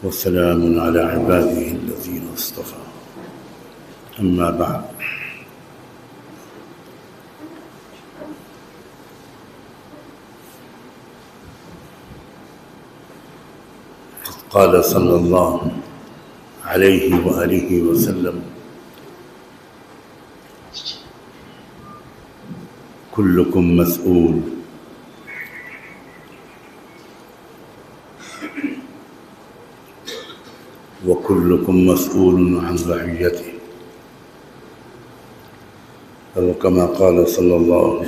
وسلام على عباده الذين اصطفى أما بعد. قال صلى الله عليه وآله وسلم: كلكم مسؤول وكلكم مسؤول عن رعيته، أو كما قال صلى الله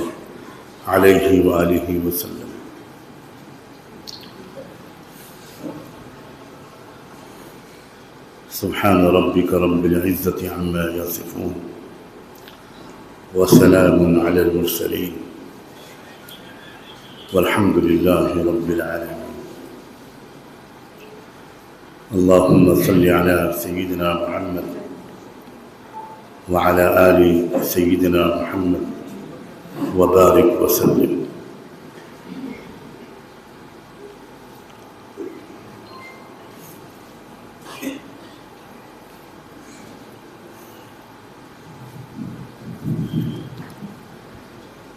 عليه وآله وسلم. سبحان ربك رب العزة عما يصفون وسلام على المرسلين والحمد لله رب العالمين. اللهم صل على سيدنا محمد وعلى آل سيدنا محمد وبارك وسلم.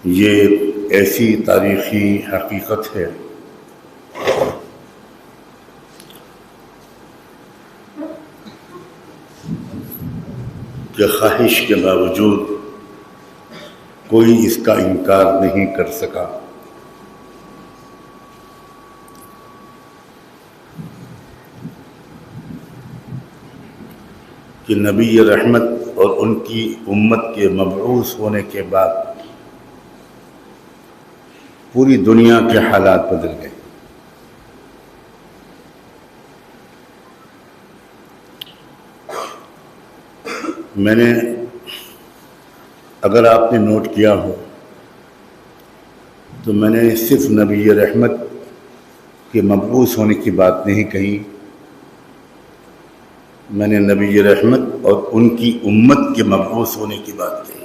یہ ایسی تاریخی حقیقت ہے کہ خواہش کے باوجود کوئی اس کا انکار نہیں کر سکا. کہ نبی رحمت اور ان کی امت کے مبعوث ہونے کے بعد پوری دنیا کے حالات بدل گئے. میں نے، اگر آپ نے نوٹ کیا ہو تو میں نے صرف نبی رحمت کے مبعوث ہونے کی بات نہیں کہی، میں نے نبی رحمت اور ان کی امت کے مبعوث ہونے کی بات کہی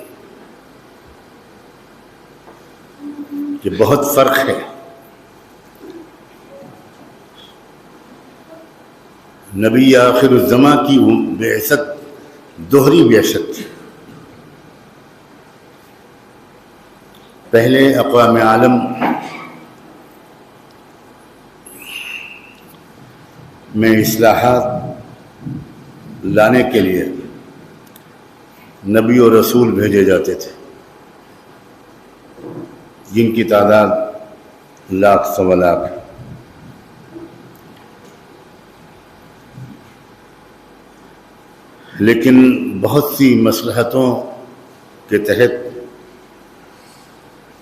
کہ بہت فرق ہے. نبی آخر الزماں کی بعثت دوہری بعثت تھی. پہلے اقوام عالم میں اصلاحات لانے کے لیے نبی و رسول بھیجے جاتے تھے جن کی تعداد لاکھ سوا لاکھ ہے. لیکن بہت سی مصلحتوں کے تحت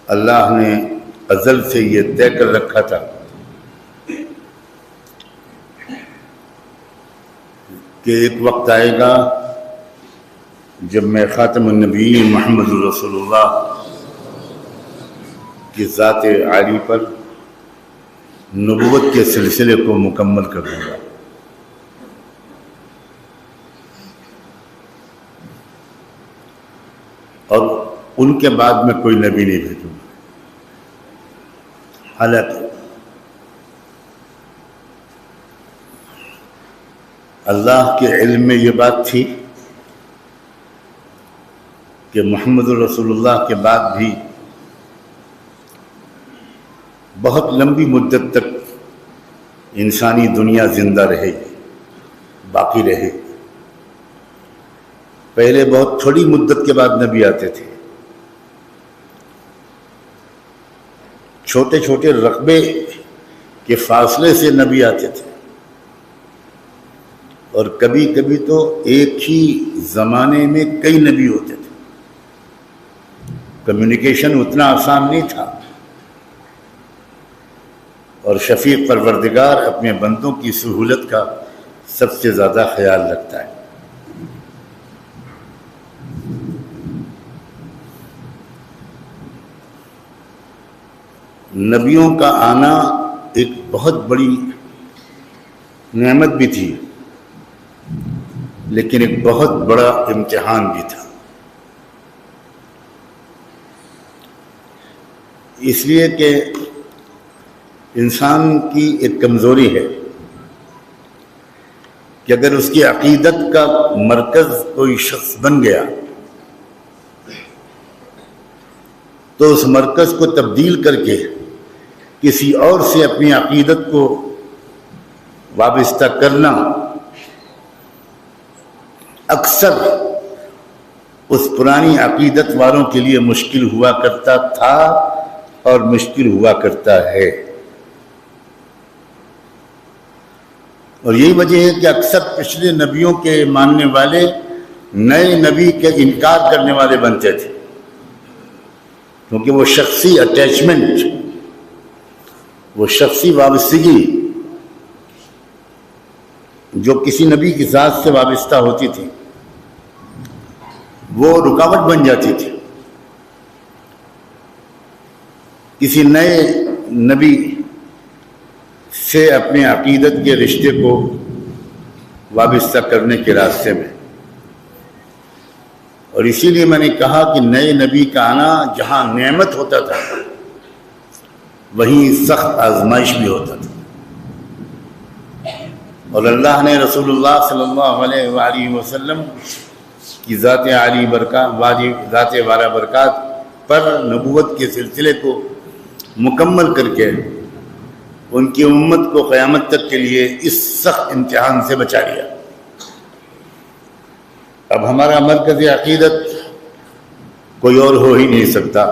اللہ نے ازل سے یہ طے کر رکھا تھا کہ ایک وقت آئے گا جب میں خاتم النبیین محمد رسول اللہ کی ذات عالی پر نبوت کے سلسلے کو مکمل کر دوں گا. اور ان کے بعد میں کوئی نبی نہیں بھیجوں گا. حالانکہ اللہ کے علم میں یہ بات تھی کہ محمد رسول اللہ کے بعد بھی بہت لمبی مدت تک انسانی دنیا زندہ رہے گی، باقی رہے گی. پہلے بہت تھوڑی مدت کے بعد نبی آتے تھے، چھوٹے چھوٹے رقبے کے فاصلے سے نبی آتے تھے، اور کبھی کبھی تو ایک ہی زمانے میں کئی نبی ہوتے تھے. کمیونیکیشن اتنا آسان نہیں تھا، اور شفیع پروردگار اپنے بندوں کی سہولت کا سب سے زیادہ خیال رکھتا ہے. نبیوں کا آنا ایک بہت بڑی نعمت بھی تھی، لیکن ایک بہت بڑا امتحان بھی تھا. اس لیے کہ انسان کی ایک کمزوری ہے کہ اگر اس کی عقیدت کا مرکز کوئی شخص بن گیا تو اس مرکز کو تبدیل کر کے کسی اور سے اپنی عقیدت کو وابستہ کرنا اکثر اس پرانی عقیدت والوں کے لیے مشکل ہوا کرتا تھا اور مشکل ہوا کرتا ہے. اور یہی وجہ ہے کہ اکثر پچھلے نبیوں کے ماننے والے نئے نبی کے انکار کرنے والے بنتے تھے، کیونکہ وہ شخصی اٹیچمنٹ، وہ شخصی وابستگی جو کسی نبی کی ذات سے وابستہ ہوتی تھی وہ رکاوٹ بن جاتی تھی کسی نئے نبی سے اپنے عقیدت کے رشتے کو وابستہ کرنے کے راستے میں. اور اسی لیے میں نے کہا کہ نئے نبی کا آنا جہاں نعمت ہوتا تھا وہیں سخت آزمائش بھی ہوتا تھا. اور اللہ نے رسول اللہ صلی اللہ علیہ وآلہ وسلم کی ذات عالی برکات، ذات والا برکات پر نبوت کے سلسلے کو مکمل کر کے ان کی امت کو قیامت تک کے لیے اس سخت امتحان سے بچا لیا. اب ہمارا مرکز عقیدت کوئی اور ہو ہی نہیں سکتا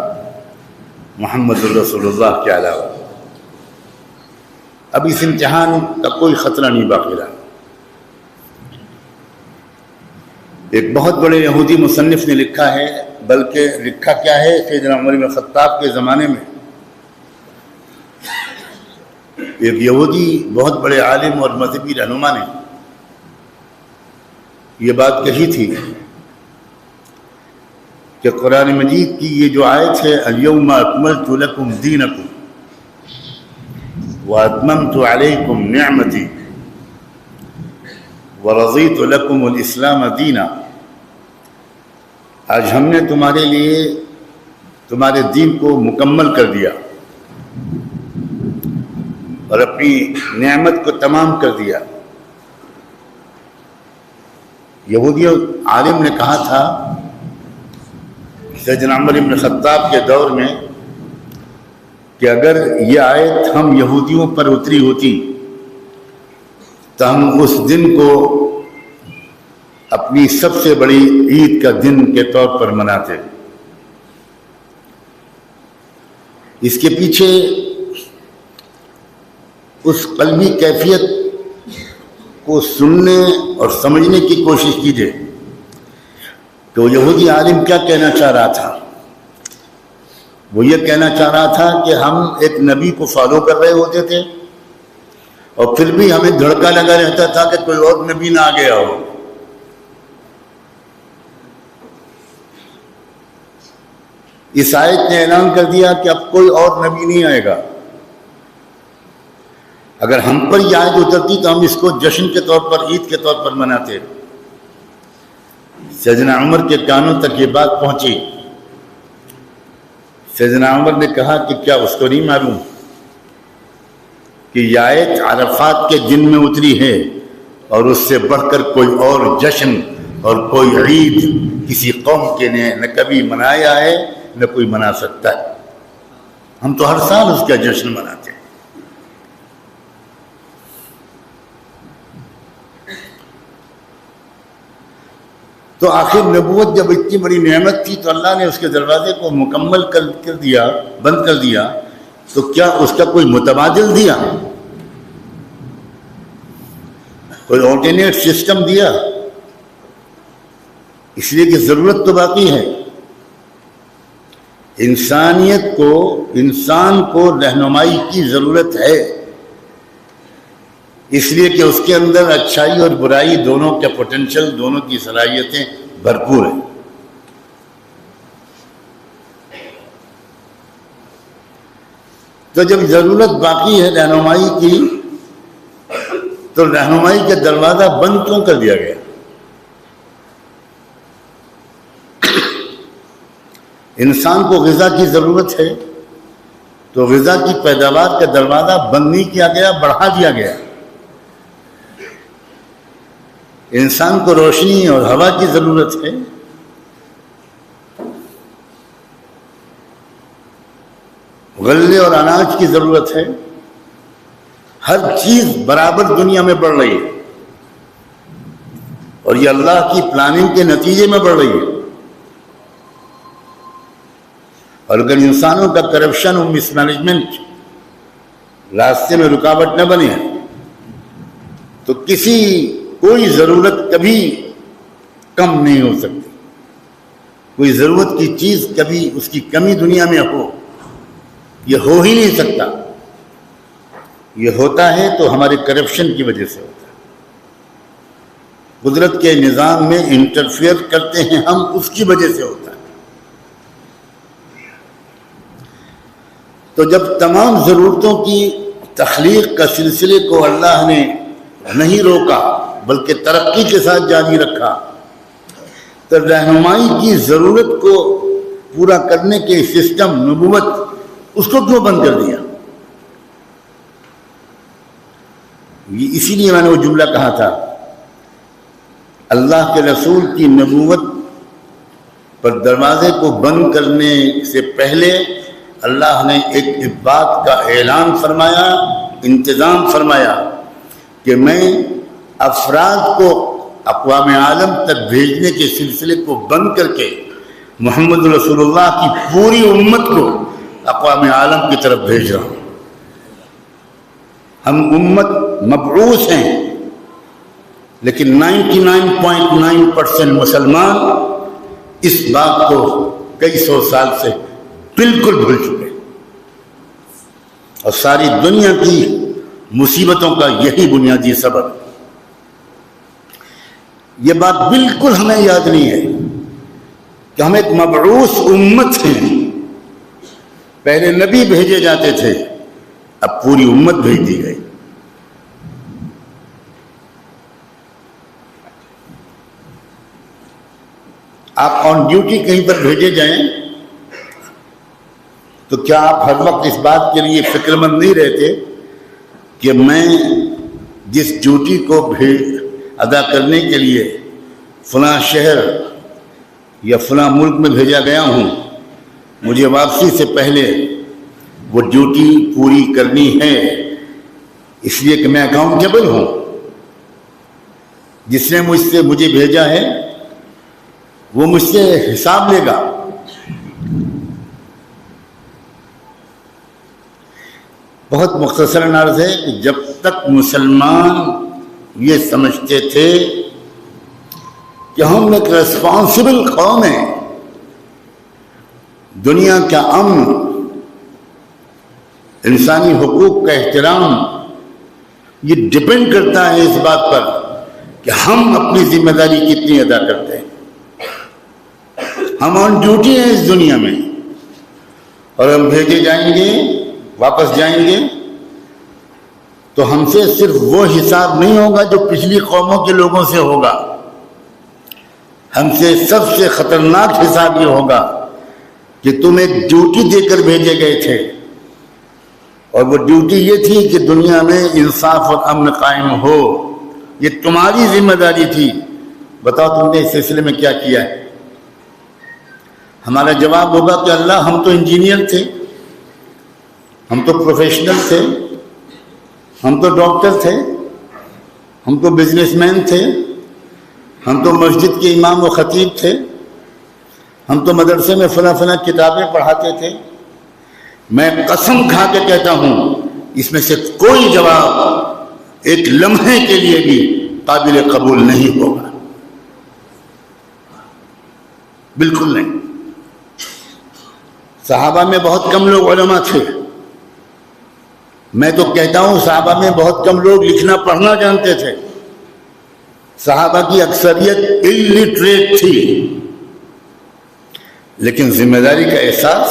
محمد الرسول اللہ کے علاوہ. اب اس امتحان کا کوئی خطرہ نہیں باقی رہا. ایک بہت بڑے یہودی مصنف نے لکھا ہے، بلکہ لکھا کیا ہے، سیدنا عمر بن خطاب کے زمانے میں ایک یہودی بہت بڑے عالم اور مذہبی رہنما نے یہ بات کہی تھی کہ قرآن مجید کی یہ جو آیت ہے الیوم اکملت لکم دینکم واتممت علیکم نعمتی ورضیت لکم الاسلام دینا، آج ہم نے تمہارے لیے تمہارے دین کو مکمل کر دیا اور اپنی نعمت کو تمام کر دیا. یہودی عالم نے کہا تھا سیدنا عمر بن خطاب کے دور میں کہ اگر یہ آیت ہم یہودیوں پر اتری ہوتی تو ہم اس دن کو اپنی سب سے بڑی عید کا دن کے طور پر مناتے. اس کے پیچھے اس قلبی کیفیت کو سننے اور سمجھنے کی کوشش کیجیے کہ وہ یہودی عالم کیا کہنا چاہ رہا تھا. وہ یہ کہنا چاہ رہا تھا کہ ہم ایک نبی کو فالو کر رہے ہوتے تھے اور پھر بھی ہمیں دھڑکا لگا رہتا تھا کہ کوئی اور نبی نہ آ گیا ہو. اس آیت نے اعلان کر دیا کہ اب کوئی اور نبی نہیں آئے گا. اگر ہم پر یہ آیت اترتی تو ہم اس کو جشن کے طور پر، عید کے طور پر مناتے. سیدنا عمر کے کانوں تک یہ بات پہنچی. سیدنا عمر نے کہا کہ کیا اس کو نہیں معلوم کہ یہ آیت عرفات کے دن میں اتری ہے اور اس سے بڑھ کر کوئی اور جشن اور کوئی عید کسی قوم کے نے نہ کبھی منایا ہے نہ کوئی منا سکتا ہے. ہم تو ہر سال اس کا جشن مناتے ہیں. تو آخر نبوت جب اتنی بڑی نعمت تھی تو اللہ نے اس کے دروازے کو مکمل کر دیا، بند کر دیا، تو کیا اس کا کوئی متبادل دیا، کوئی آلٹرنیٹ سسٹم دیا؟ اس لیے کہ ضرورت تو باقی ہے. انسانیت کو، انسان کو رہنمائی کی ضرورت ہے، اس لیے کہ اس کے اندر اچھائی اور برائی دونوں کا پوٹینشل، دونوں کی صلاحیتیں بھرپور ہیں. تو جب ضرورت باقی ہے رہنمائی کی تو رہنمائی کا دروازہ بند کیوں کر دیا گیا؟ انسان کو غذا کی ضرورت ہے تو غذا کی پیداوار کا دروازہ بند نہیں کیا گیا، بڑھا دیا گیا. انسان کو روشنی اور ہوا کی ضرورت ہے، غلے اور اناج کی ضرورت ہے، ہر چیز برابر دنیا میں بڑھ رہی ہے اور یہ اللہ کی پلاننگ کے نتیجے میں بڑھ رہی ہے۔ اور اگر انسانوں کا کرپشن اور مس مینجمنٹ راستے میں رکاوٹ نہ بنے تو کوئی ضرورت کبھی کم نہیں ہو سکتی، کوئی ضرورت کی چیز کبھی اس کی کمی دنیا میں یہ ہو ہی نہیں سکتا۔ یہ ہوتا ہے تو ہمارے کرپشن کی وجہ سے ہوتا ہے، قدرت کے نظام میں انٹرفیئر کرتے ہیں ہم، اس کی وجہ سے ہوتا ہے۔ تو جب تمام ضرورتوں کی تخلیق کا سلسلے کو اللہ نے نہیں روکا بلکہ ترقی کے ساتھ جاری رکھا، تو رہنمائی کی ضرورت کو پورا کرنے کے سسٹم نبوت اس کو کیوں بند کر دیا؟ اسی لیے میں نے وہ جملہ کہا تھا، اللہ کے رسول کی نبوت پر دروازے کو بند کرنے سے پہلے اللہ نے ایک بات کا اعلان فرمایا، انتظام فرمایا کہ میں افراد کو اقوام عالم تک بھیجنے کے سلسلے کو بند کر کے محمد رسول اللہ کی پوری امت کو اقوام عالم کی طرف بھیج رہا ہوں۔ ہم امت مبعوث ہیں، لیکن 99.9% مسلمان اس بات کو کئی سو سال سے بالکل بھول چکے، اور ساری دنیا کی مصیبتوں کا یہی بنیادی سبب۔ یہ بات بالکل ہمیں یاد نہیں ہے کہ ہم ایک مبعوث امت ہیں۔ پہلے نبی بھیجے جاتے تھے، اب پوری امت بھیج دی گئی۔ آپ آن ڈیوٹی کہیں پر بھیجے جائیں تو کیا آپ ہر وقت اس بات کے لیے فکر مند نہیں رہتے کہ میں جس ڈیوٹی کو ادا کرنے کے لیے فلاں شہر یا فلاں ملک میں بھیجا گیا ہوں، مجھے واپسی سے پہلے وہ ڈیوٹی پوری کرنی ہے، اس لیے کہ میں اکاؤنٹیبل ہوں۔ جس نے مجھے بھیجا ہے وہ مجھ سے حساب لے گا۔ بہت مختصر عرض ہے کہ جب تک مسلمان یہ سمجھتے تھے کہ ہم ایک ریسپانسبل قوم ہیں، دنیا کا امن، انسانی حقوق کا احترام، یہ ڈپینڈ کرتا ہے اس بات پر کہ ہم اپنی ذمہ داری کتنی ادا کرتے ہیں۔ ہم آن ڈیوٹی ہیں اس دنیا میں، اور ہم بھیجے جائیں گے، واپس جائیں گے تو ہم سے صرف وہ حساب نہیں ہوگا جو پچھلی قوموں کے لوگوں سے ہوگا، ہم سے سب سے خطرناک حساب یہ ہوگا کہ تم ایک ڈیوٹی دے کر بھیجے گئے تھے، اور وہ ڈیوٹی یہ تھی کہ دنیا میں انصاف اور امن قائم ہو، یہ تمہاری ذمہ داری تھی، بتاؤ تم نے اس سلسلے میں کیا کیا ہے؟ ہمارا جواب ہوگا کہ اللہ، ہم تو انجینئر تھے، ہم تو پروفیشنل تھے، ہم تو ڈاکٹر تھے، ہم تو بزنس مین تھے، ہم تو مسجد کے امام و خطیب تھے، ہم تو مدرسے میں فلاں کتابیں پڑھاتے تھے۔ میں قسم کھا کے کہتا ہوں اس میں سے کوئی جواب ایک لمحے کے لیے بھی قابل قبول نہیں ہوگا، بالکل نہیں۔ صحابہ میں بہت کم لوگ علماء تھے، میں تو کہتا ہوں صحابہ میں بہت کم لوگ لکھنا پڑھنا جانتے تھے، صحابہ کی اکثریت الٹریٹ تھی، لیکن ذمہ داری کا احساس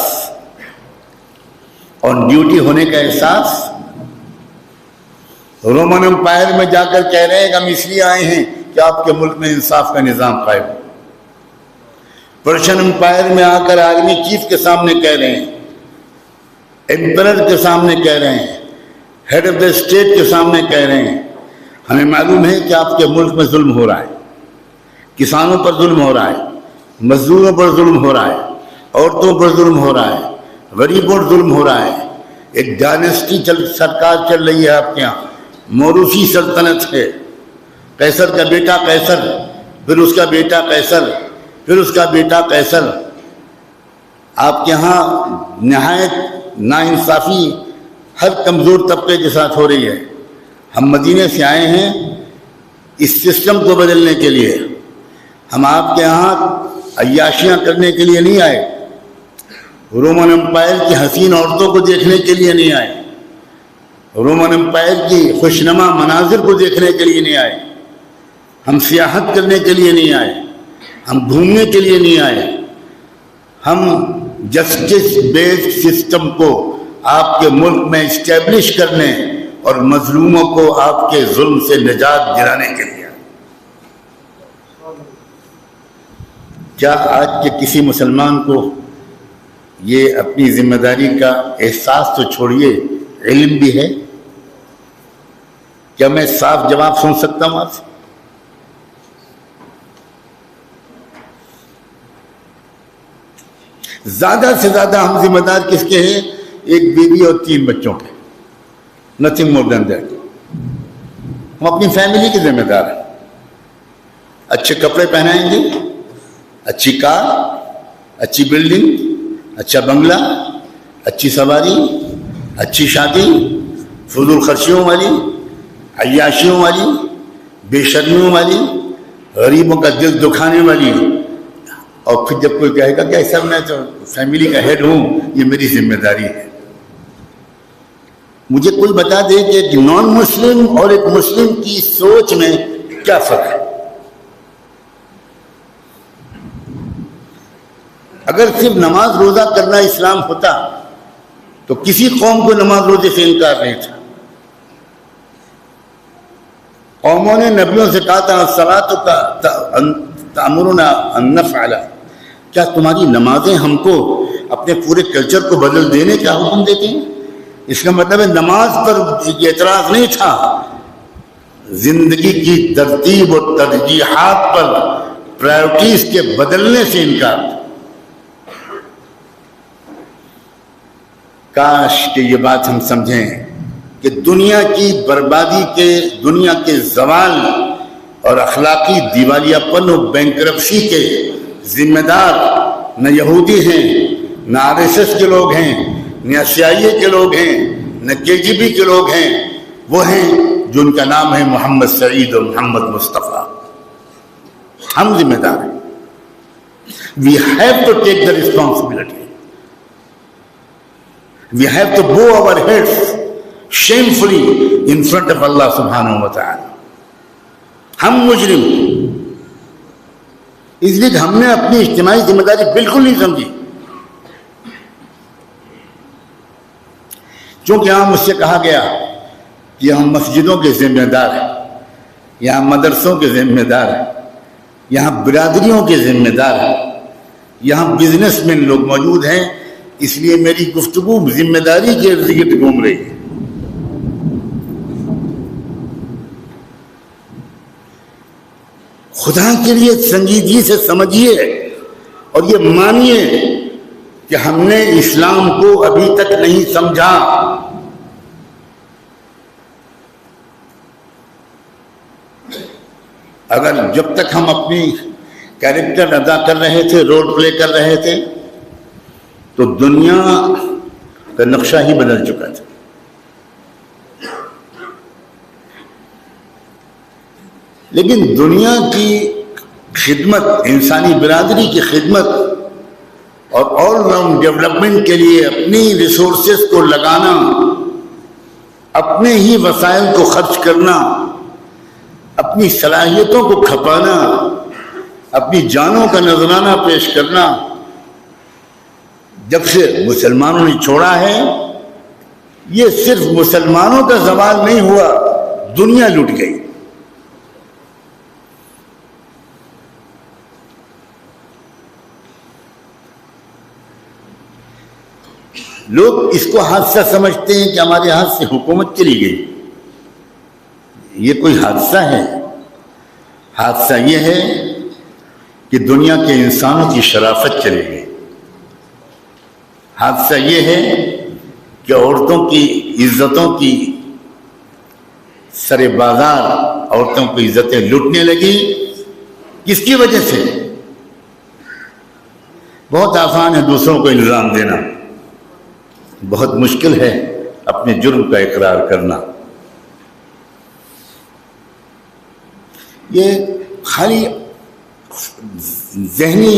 اور ڈیوٹی ہونے کا احساس۔ رومن امپائر میں جا کر کہہ رہے ہیں کہ ہم اس لیے آئے ہیں کہ آپ کے ملک میں انصاف کا نظام قائم ہو۔ پرشین امپائر میں آ کر آرمی چیف کے سامنے کہہ رہے ہیں، ایمپرر کے سامنے کہہ رہے ہیں، ہیڈ آف دا اسٹیٹ کے سامنے کہہ رہے ہیں، ہمیں معلوم ہے کہ آپ کے ملک میں ظلم ہو رہا ہے، کسانوں پر ظلم ہو رہا ہے، مزدوروں پر ظلم ہو رہا ہے، عورتوں پر ظلم ہو رہا ہے، غریبوں پر ظلم ہو رہا ہے۔ ایک ڈائنسٹی سرکار چل رہی ہے آپ کے یہاں، موروثی سلطنت ہے، قیصر کا بیٹا قیصر، پھر اس کا بیٹا قیصر، پھر اس کا بیٹا قیصر۔ آپ کے یہاں نہایت ناانصافی ہر کمزور طبقے کے ساتھ ہو رہی ہے۔ ہم مدینے سے آئے ہیں اس سسٹم کو بدلنے کے لیے، ہم آپ کے یہاں عیاشیاں کرنے کے لیے نہیں آئے، رومن امپائر کی حسین عورتوں کو دیکھنے کے لیے نہیں آئے، رومن امپائر کی خوشنما مناظر کو دیکھنے کے لیے نہیں آئے، ہم سیاحت کرنے کے لیے نہیں آئے، ہم گھومنے کے لیے نہیں آئے، ہم جسٹس بیسڈ سسٹم کو آپ کے ملک میں اسٹیبلش کرنے اور مظلوموں کو آپ کے ظلم سے نجات دلانے کے لیے۔ کیا آج کے کسی مسلمان کو یہ اپنی ذمہ داری کا احساس تو چھوڑیے، علم بھی ہے؟ کیا میں صاف جواب سن سکتا ہوں آپ سے؟ زیادہ سے زیادہ ہم ذمہ دار کس کے ہیں؟ ایک بیوی اور 3 بچوں کے، نتھنگ مور دین دیٹ۔ ہم اپنی فیملی کے ذمہ دار ہیں۔ اچھے کپڑے پہنائیں گے، اچھی کار، اچھی بلڈنگ، اچھا بنگلہ، اچھی سواری، اچھی شادی، فضول خرچیوں والی، عیاشیوں والی، بے شرمیوں والی، غریبوں کا دل دکھانے والی۔ اور پھر جب کوئی کہے گا کہ ایسا میں تو فیملی کا ہیڈ ہوں، یہ میری ذمہ داری ہے۔ مجھے کوئی بتا دے کہ ایک نان مسلم اور ایک مسلم کی سوچ میں کیا فرق ہے؟ اگر صرف نماز روزہ کرنا اسلام ہوتا تو کسی قوم کو نماز روزے سے انکار نہیں تھا۔ قوموں نے نبیوں سے کہا تھا الصلاۃ تأمرنا ان نفعل، کیا تمہاری نمازیں ہم کو اپنے پورے کلچر کو بدل دینے کا حکم دیتے ہیں؟ اس کا مطلب ہے نماز پر اعتراض نہیں تھا، زندگی کی ترتیب اور ترجیحات پر پرائرٹیز کے بدلنے سے انکار تھا۔ کاش کہ یہ بات ہم سمجھیں کہ دنیا کی بربادی کے، دنیا کے زوال اور اخلاقی دیوالیاپن و بینکرپسی کے ذمہ دار نہ یہودی ہیں، نہ RSS کے لوگ ہیں، نہ CIA کے لوگ ہیں، نہ KGB کے لوگ ہیں، وہ ہیں جن کا نام ہے محمد سعید اور محمد مصطفیٰ۔ ہم ذمہ دار ہیں۔ We have to take the responsibility. We have to bow our heads shamefully in front of Allah subhanahu wa ta'ala. ہم مجرم، اس لیے ہم نے اپنی اجتماعی ذمہ داری بالکل نہیں سمجھی۔ چونکہ یہاں مجھ سے کہا گیا کہ ہم مسجدوں کے ذمہ دار ہیں، یہاں مدرسوں کے ذمہ دار ہیں، یہاں برادریوں کے ذمہ دار ہیں، یہاں بزنس مین لوگ موجود ہیں، اس لیے میری گفتگو ذمہ داری کے ارد گرد گھوم رہی ہے۔ خدا کے لیے سنجیدگی سے سمجھیے اور یہ مانیے کہ ہم نے اسلام کو ابھی تک نہیں سمجھا۔ اگر جب تک ہم اپنی کیریکٹر ادا کر رہے تھے، رول پلے کر رہے تھے، تو دنیا کا نقشہ ہی بدل چکا تھا۔ لیکن دنیا کی خدمت، انسانی برادری کی خدمت اور آل راؤنڈ ڈیولپمنٹ کے لیے اپنی ریسورسز کو لگانا، اپنے ہی وسائل کو خرچ کرنا، اپنی صلاحیتوں کو کھپانا، اپنی جانوں کا نذرانہ پیش کرنا، جب سے مسلمانوں نے چھوڑا ہے، یہ صرف مسلمانوں کا زوال نہیں ہوا، دنیا لٹ گئی۔ لوگ اس کو حادثہ سمجھتے ہیں کہ ہمارے ہاتھ سے حکومت چلی گئی، یہ کوئی حادثہ ہے؟ حادثہ یہ ہے کہ دنیا کے انسانوں کی شرافت چلی گئی. حادثہ یہ ہے کہ عورتوں کی عزتوں کی سر بازار عورتوں کی عزتیں لوٹنے لگی. کس کی وجہ سے؟ بہت آسان ہے دوسروں کو الزام دینا، بہت مشکل ہے اپنے جرم کا اقرار کرنا. یہ خالی ذہنی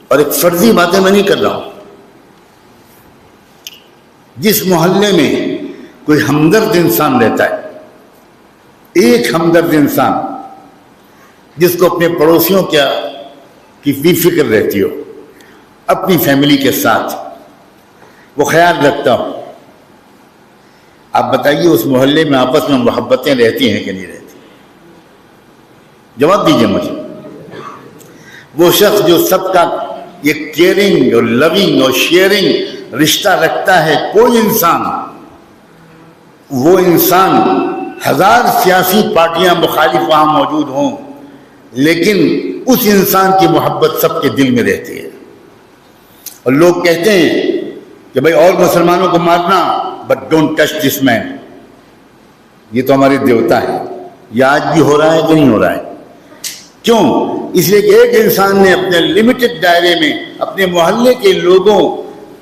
اور ایک فرضی باتیں میں نہیں کر رہا ہوں. جس محلے میں کوئی ہمدرد انسان رہتا ہے، ایک ہمدرد انسان جس کو اپنے پڑوسیوں کی بھی فکر رہتی ہو، اپنی فیملی کے ساتھ وہ خیال رکھتا ہو، آپ بتائیے اس محلے میں آپس میں محبتیں رہتی ہیں کہ نہیں رہتی؟ جواب دیجیے مجھے. وہ شخص جو سب کا یہ کیئرنگ اور لونگ اور شیئرنگ رشتہ رکھتا ہے، کوئی انسان، وہ انسان ہزار سیاسی پارٹیاں مخالف وہاں موجود ہوں، لیکن اس انسان کی محبت سب کے دل میں رہتی ہے. اور لوگ کہتے ہیں کہ بھائی اور مسلمانوں کو مارنا، بٹ ڈونٹ ٹچ دس مین. یہ تو ہمارے دیوتا ہے. یہ آج بھی ہو رہا ہے کہ نہیں ہو رہا ہے؟ کیوں؟ اس لیے کہ ایک انسان نے اپنے لمیٹڈ دائرے میں اپنے محلے کے لوگوں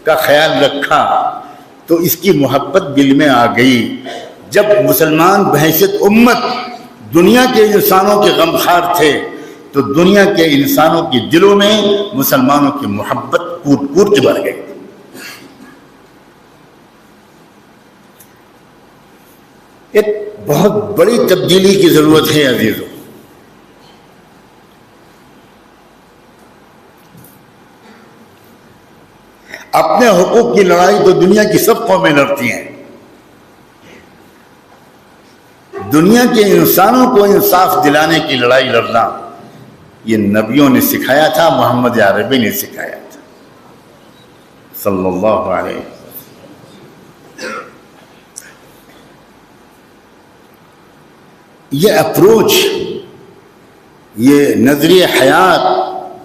کا خیال رکھا تو اس کی محبت دل میں آ گئی. جب مسلمان بحیثیت امت دنیا کے انسانوں کے غمخوار تھے تو دنیا کے انسانوں کے دلوں میں مسلمانوں کی محبت کوٹ کوٹ کے بھر گئی. ایک بہت بڑی تبدیلی کی ضرورت ہے عزیزوں. اپنے حقوق کی لڑائی تو دنیا کی سب قومیں لڑتی ہیں. دنیا کے انسانوں کو انصاف دلانے کی لڑائی لڑنا یہ نبیوں نے سکھایا تھا، محمد عربی نے سکھایا تھا صلی اللہ علیہ وسلم. یہ اپروچ، یہ نظریہ حیات،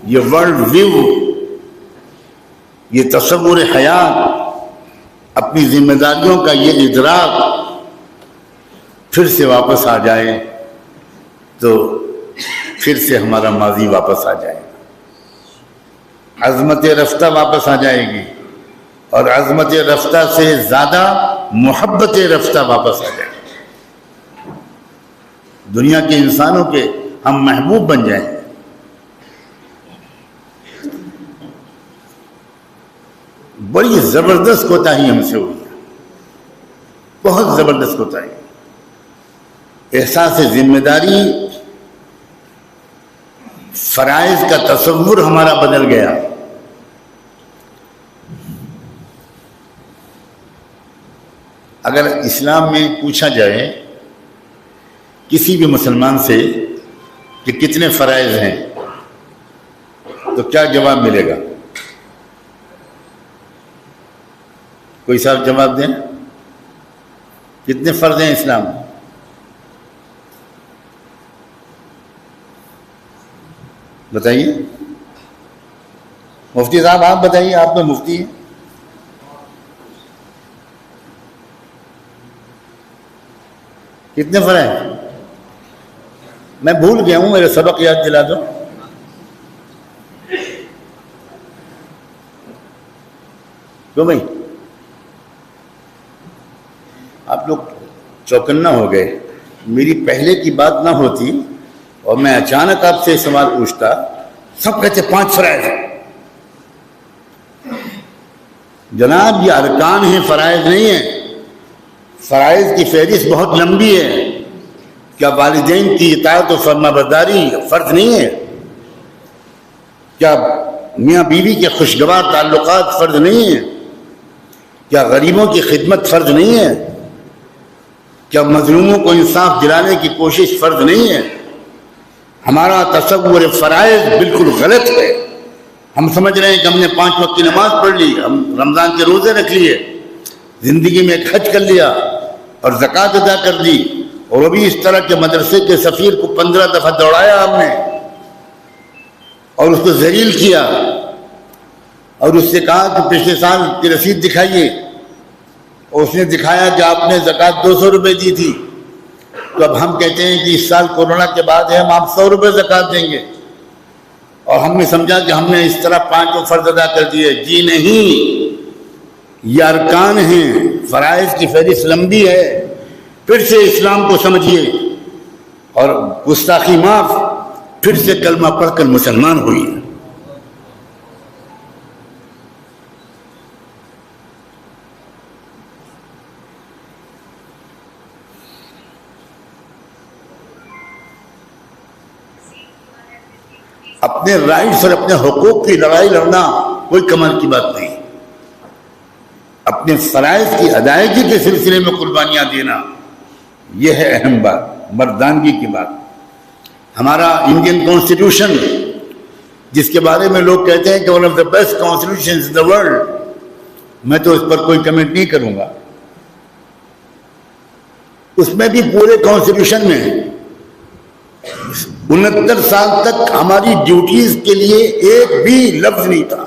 یہ ورلڈ ویو، یہ تصور حیات، اپنی ذمہ داریوں کا یہ ادراک پھر سے واپس آ جائے تو پھر سے ہمارا ماضی واپس آ جائے گا. عظمت رفتہ واپس آ جائے گی، اور عظمت رفتہ سے زیادہ محبت رفتہ واپس آ جائے گی. دنیا کے انسانوں کے ہم محبوب بن جائیں. بڑی زبردست کوتاہی ہم سے ہوئی ہے، بہت زبردست کوتاہی. احساس ذمہ داری، فرائض کا تصور ہمارا بدل گیا. اگر اسلام میں پوچھا جائے کسی بھی مسلمان سے کہ کتنے فرائض ہیں تو کیا جواب ملے گا؟ کوئی صاحب جواب دیں. کتنے فرض ہیں اسلام میں؟ بتائیے. مفتی صاحب آپ بتائیے، آپ تو مفتی ہیں. کتنے فرض ہیں؟ میں بھول گیا ہوں، میرے سبق یاد دلا دو. کیوں بھائی آپ لوگ چوکنا ہو گئے؟ میری پہلے کی بات نہ ہوتی اور میں اچانک آپ سے سوال پوچھتا، سب کہتے 5 فرائض ہیں. جناب یہ ارکان ہیں، فرائض نہیں ہیں. فرائض کی فہرست بہت لمبی ہے. کیا والدین کی اطاعت و فرما برداری فرض نہیں ہے؟ کیا میاں بیوی کے خوشگوار تعلقات فرض نہیں ہیں؟ کیا غریبوں کی خدمت فرض نہیں ہے؟ کیا مظلوموں کو انصاف دلانے کی کوشش فرض نہیں ہے؟ ہمارا تصور فرائض بالکل غلط ہے. ہم سمجھ رہے ہیں کہ ہم نے 5 وقت کی نماز پڑھ لی، ہم رمضان کے روزے رکھ لیے، زندگی میں ایک حج کر لیا اور زکوٰۃ ادا کر دی اور ابھی اس طرح کے مدرسے کے سفیر کو 15 دفعہ دوڑایا ہم نے اور اس کو ذلیل کیا اور اس سے کہا کہ پچھلے سال کی رسید دکھائیے، اور اس نے دکھایا کہ آپ نے زکوٰۃ 200 روپے دی تھی، تو اب ہم کہتے ہیں کہ اس سال کورونا کے بعد ہے ہم آپ 100 روپے زکوٰۃ دیں گے، اور ہم نے سمجھا کہ ہم نے اس طرح 5 فرض ادا کر دیے۔ جی نہیں، یہ ارکان ہیں، فرائض کی فہرست لمبی ہے۔ پھر سے اسلام کو سمجھیے اور گستاخی معاف، پھر سے کلمہ پڑھ کر مسلمان ہوئیے۔ اپنے رائٹس اور اپنے حقوق کی لڑائی لڑنا کوئی کمال کی بات نہیں، اپنے فرائض کی ادائیگی کے سلسلے میں قربانیاں دینا، یہ ہے اہم بات، مردانگی کی بات۔ ہمارا انڈین کانسٹیٹیوشن، جس کے بارے میں لوگ کہتے ہیں کہ one of the best constitutions in the world, میں تو اس پر کوئی کمنٹ نہیں کروں گا۔ اس میں بھی پورے کانسٹیٹیوشن میں 69 سال تک ہماری ڈیوٹیز کے لیے ایک بھی لفظ نہیں تھا،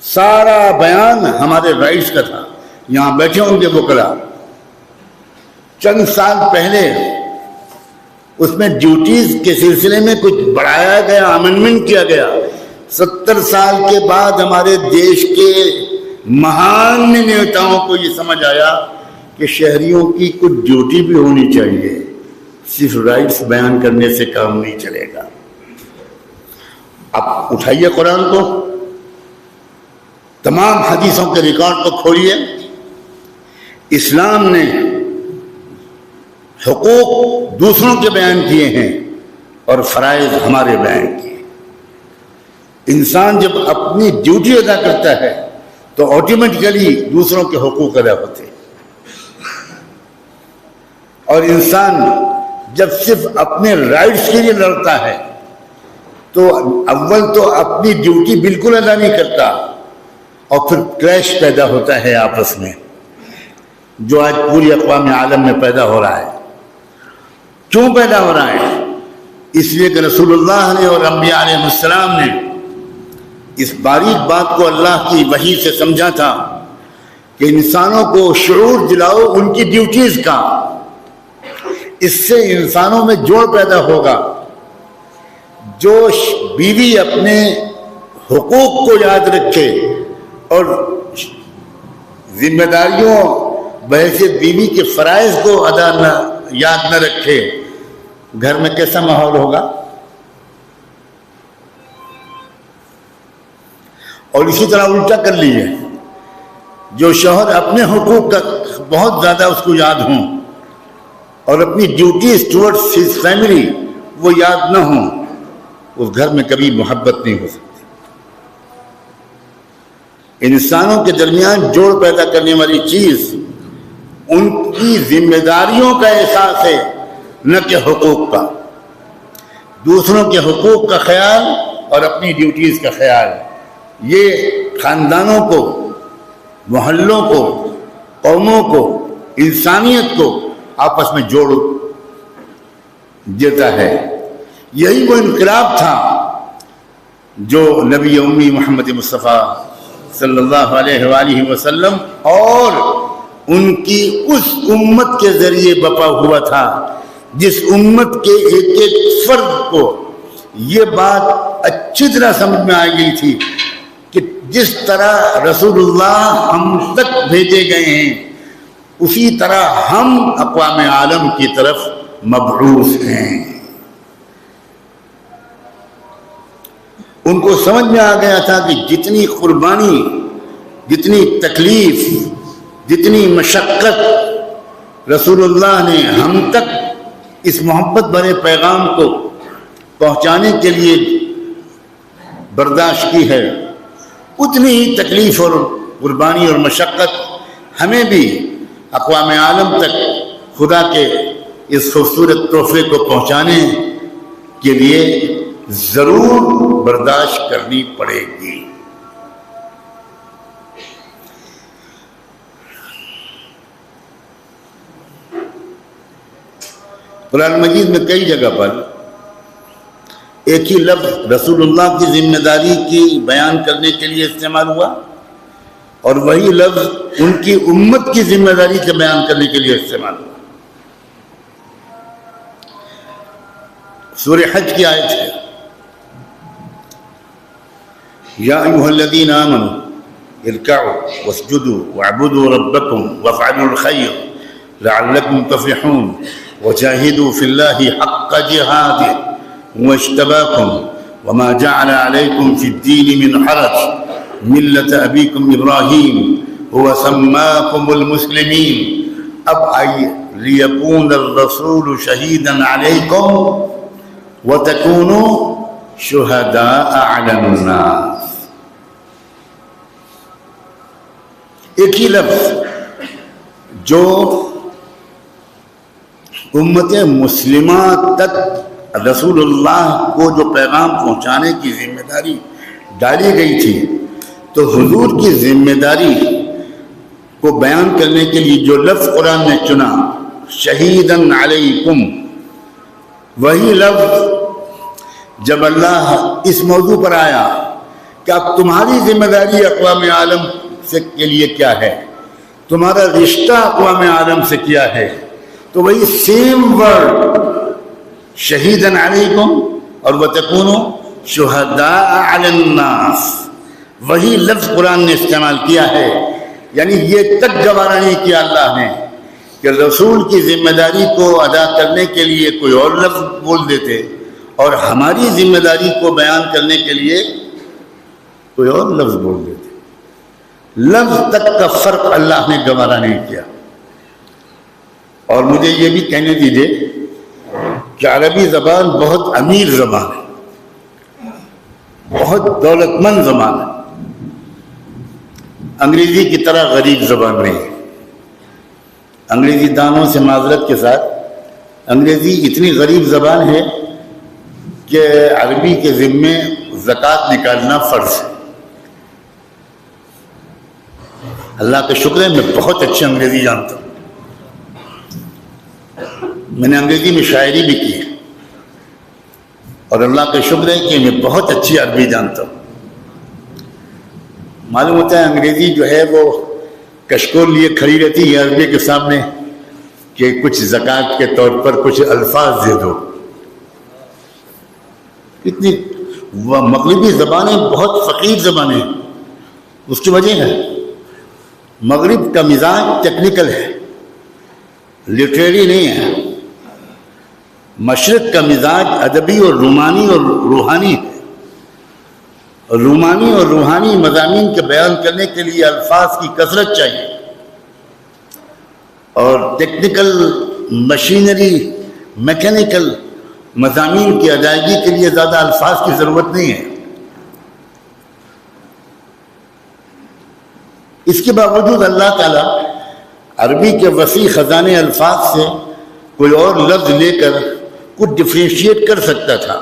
سارا بیان ہمارے رائٹس کا تھا۔ یہاں بیٹھے ہوں گے وکلاء، چند سال پہلے اس میں ڈیوٹیز کے سلسلے میں کچھ بڑھایا گیا، امینڈمنٹ کیا گیا۔ 70 سال کے بعد ہمارے دیش کے مہان نیتاؤں کو یہ سمجھ آیا کہ شہریوں کی کچھ ڈیوٹی بھی ہونی چاہیے، صرف رائٹس بیان کرنے سے کام نہیں چلے گا۔ اب اٹھائیے قرآن کو، تمام حدیثوں کے ریکارڈ کو کھولیے، اسلام نے حقوق دوسروں کے بیان کیے ہیں اور فرائض ہمارے بیان کیے۔ انسان جب اپنی ڈیوٹی ادا کرتا ہے تو آٹومیٹیکلی دوسروں کے حقوق ادا ہوتے ہیں، اور انسان جب صرف اپنے رائٹس کے لیے لڑتا ہے تو اول تو اپنی ڈیوٹی بالکل ادا نہیں کرتا، اور پھر کلیش پیدا ہوتا ہے آپس میں، جو آج پوری اقوام عالم میں پیدا ہو رہا ہے۔ کیوں پیدا ہو رہا ہے؟ اس لیے کہ رسول اللہ نے اور انبیاء علیہ السلام نے اس باریک بات کو اللہ کی وحی سے سمجھا تھا کہ انسانوں کو شعور دلاؤ ان کی ڈیوٹیز کا، اس سے انسانوں میں جوڑ پیدا ہوگا۔ جو بیوی اپنے حقوق کو یاد رکھے اور ذمہ داریوں بحیثیت بیوی کے فرائض کو یاد نہ رکھے، گھر میں کیسا ماحول ہوگا؟ اور اسی طرح الٹا کر لیجیے، جو شوہر اپنے حقوق کا بہت زیادہ اس کو یاد ہوں اور اپنی ڈیوٹیز ٹورڈز ہز فیملی وہ یاد نہ ہوں، اس گھر میں کبھی محبت نہیں ہو سکتی۔ انسانوں کے درمیان جوڑ پیدا کرنے والی چیز ان کی ذمہ داریوں کا احساس ہے، نہ کہ حقوق کا۔ دوسروں کے حقوق کا خیال اور اپنی ڈیوٹیز کا خیال، یہ خاندانوں کو، محلوں کو، قوموں کو، انسانیت کو آپس میں جوڑ دیتا ہے۔ یہی وہ انقلاب تھا جو نبی امی محمد مصطفیٰ صلی اللہ علیہ وآلہ وسلم اور ان کی اس امت کے ذریعے بپا ہوا تھا، جس امت کے ایک ایک فرد کو یہ بات اچھی طرح سمجھ میں آ گئی تھی کہ جس طرح رسول اللہ ہم تک بھیجے گئے ہیں، اسی طرح ہم اقوام عالم کی طرف مبعوث ہیں۔ ان کو سمجھ میں آ گیا تھا کہ جتنی قربانی، جتنی تکلیف، جتنی مشقت رسول اللہ نے ہم تک اس محبت بھرے پیغام کو پہنچانے کے لیے برداشت کی ہے، اتنی ہی تکلیف اور قربانی اور مشقت ہمیں بھی اقوام عالم تک خدا کے اس خوبصورت تحفے کو پہنچانے کے لیے ضرور برداشت کرنی پڑے گی۔ قرآن مجید میں کئی جگہ پر ایک ہی لفظ رسول اللہ کی ذمہ داری کی بیان کرنے کے لیے استعمال ہوا اور وہی لفظ ان کی امت کی ذمہ داری سے بیان کرنے کے لیے استعمال ہوا. سورہ حج کی آیت ہے یا ایھا الذین آمنوا ارکعوا واسجدوا واعبدوا ربکم وافعلوا الخیر لعلکم تفلحون وجاہدوا فی اللہ حق جہادہ واجتباکم وما جعل علیکم فی الدین من حرج ملت ابیکم ابراہیم هو سماکم المسلمین. اب آئیے لیکون الرسول شہیدا علیکم وَتَكُونُوا شُهَدَاءَ عَلَى النَّاسِ. ایک ہی لفظ جو امت مسلمہ تک رسول اللہ کو جو پیغام پہنچانے کی ذمہ داری ڈالی گئی تھی، تو حضور کی ذمہ داری کو بیان کرنے کے لیے جو لفظ قرآن نے چنا شہیداً علیکم، وہی لفظ جب اللہ اس موضوع پر آیا کہ اب تمہاری ذمہ داری اقوام عالم سے کے لیے کیا ہے، تمہارا رشتہ اقوام عالم سے کیا ہے، تو وہی سیم ورڈ شہیداً علیکم اور وَتَكُونُوا شُهَدَاءَ عَلَى النَّاسِ، وہی لفظ قرآن نے استعمال کیا ہے. یعنی یہ تک گوارا نہیں کیا اللہ نے کہ رسول کی ذمہ داری کو ادا کرنے کے لیے کوئی اور لفظ بول دیتے اور ہماری ذمہ داری کو بیان کرنے کے لیے کوئی اور لفظ بول دیتے. لفظ تک کا فرق اللہ نے گوارا نہیں کیا. اور مجھے یہ بھی کہنے دیجیے کہ عربی زبان بہت امیر زبان ہے، بہت دولت مند زبان ہے، انگریزی کی طرح غریب زبان نہیں ہے. انگریزی دانوں سے معذرت کے ساتھ انگریزی اتنی غریب زبان ہے کہ عربی کے ذمے زکوٰۃ نکالنا فرض ہے. اللہ کا شکر ہے میں بہت اچھی انگریزی جانتا ہوں، میں نے انگریزی میں شاعری بھی کی ہے، اور اللہ کا شکر ہے کہ میں بہت اچھی عربی جانتا ہوں. معلوم ہوتا ہے انگریزی جو ہے وہ کشکول لیے کھڑی رہتی ہے عربی کے سامنے کہ کچھ زکوٰۃ کے طور پر کچھ الفاظ دے دو. اتنی مغربی زبانیں بہت فقیر زبانیں، اس کی وجہ ہے مغرب کا مزاج ٹیکنیکل ہے، لٹریری نہیں ہے. مشرق کا مزاج ادبی اور رومانی اور روحانی ہے. رومانی اور روحانی مضامین کے بیان کرنے کے لیے الفاظ کی کثرت چاہیے، اور ٹیکنیکل مشینری میکینیکل مضامین کی ادائیگی کے لیے زیادہ الفاظ کی ضرورت نہیں ہے. اس کے باوجود اللہ تعالیٰ عربی کے وسیع خزانے الفاظ سے کوئی اور لفظ لے کر کچھ ڈفرینشیٹ کر سکتا تھا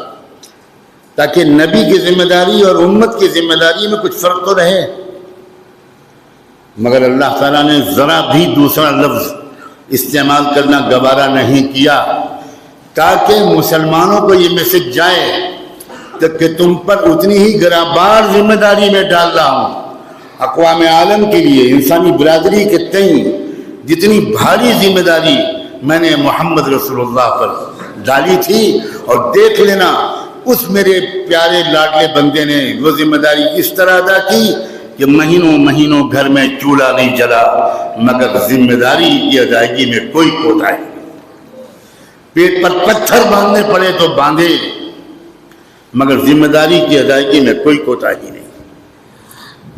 تاکہ نبی کی ذمہ داری اور امت کی ذمہ داری میں کچھ فرق تو رہے. مگر اللہ تعالیٰ نے ذرا بھی دوسرا لفظ استعمال کرنا گوارا نہیں کیا تاکہ مسلمانوں کو یہ میسج جائے کہ تم پر اتنی ہی گرابار ذمہ داری میں ڈال رہا ہوں. اقوام عالم کے لیے انسانی برادری کے تئیں جتنی بھاری ذمہ داری میں نے محمد رسول اللہ پر ڈالی تھی، اور دیکھ لینا اس میرے پیارے لاڈلے بندے نے وہ ذمہ داری اس طرح ادا کی کہ مہینوں مہینوں گھر میں چولہا نہیں جلا، مگر ذمہ داری کی ادائیگی میں کوئی کوتاہی نہیں. پیٹ پر پتھر باندھنے پڑے تو باندھے، مگر ذمہ داری کی ادائیگی میں کوئی کوتاہی نہیں.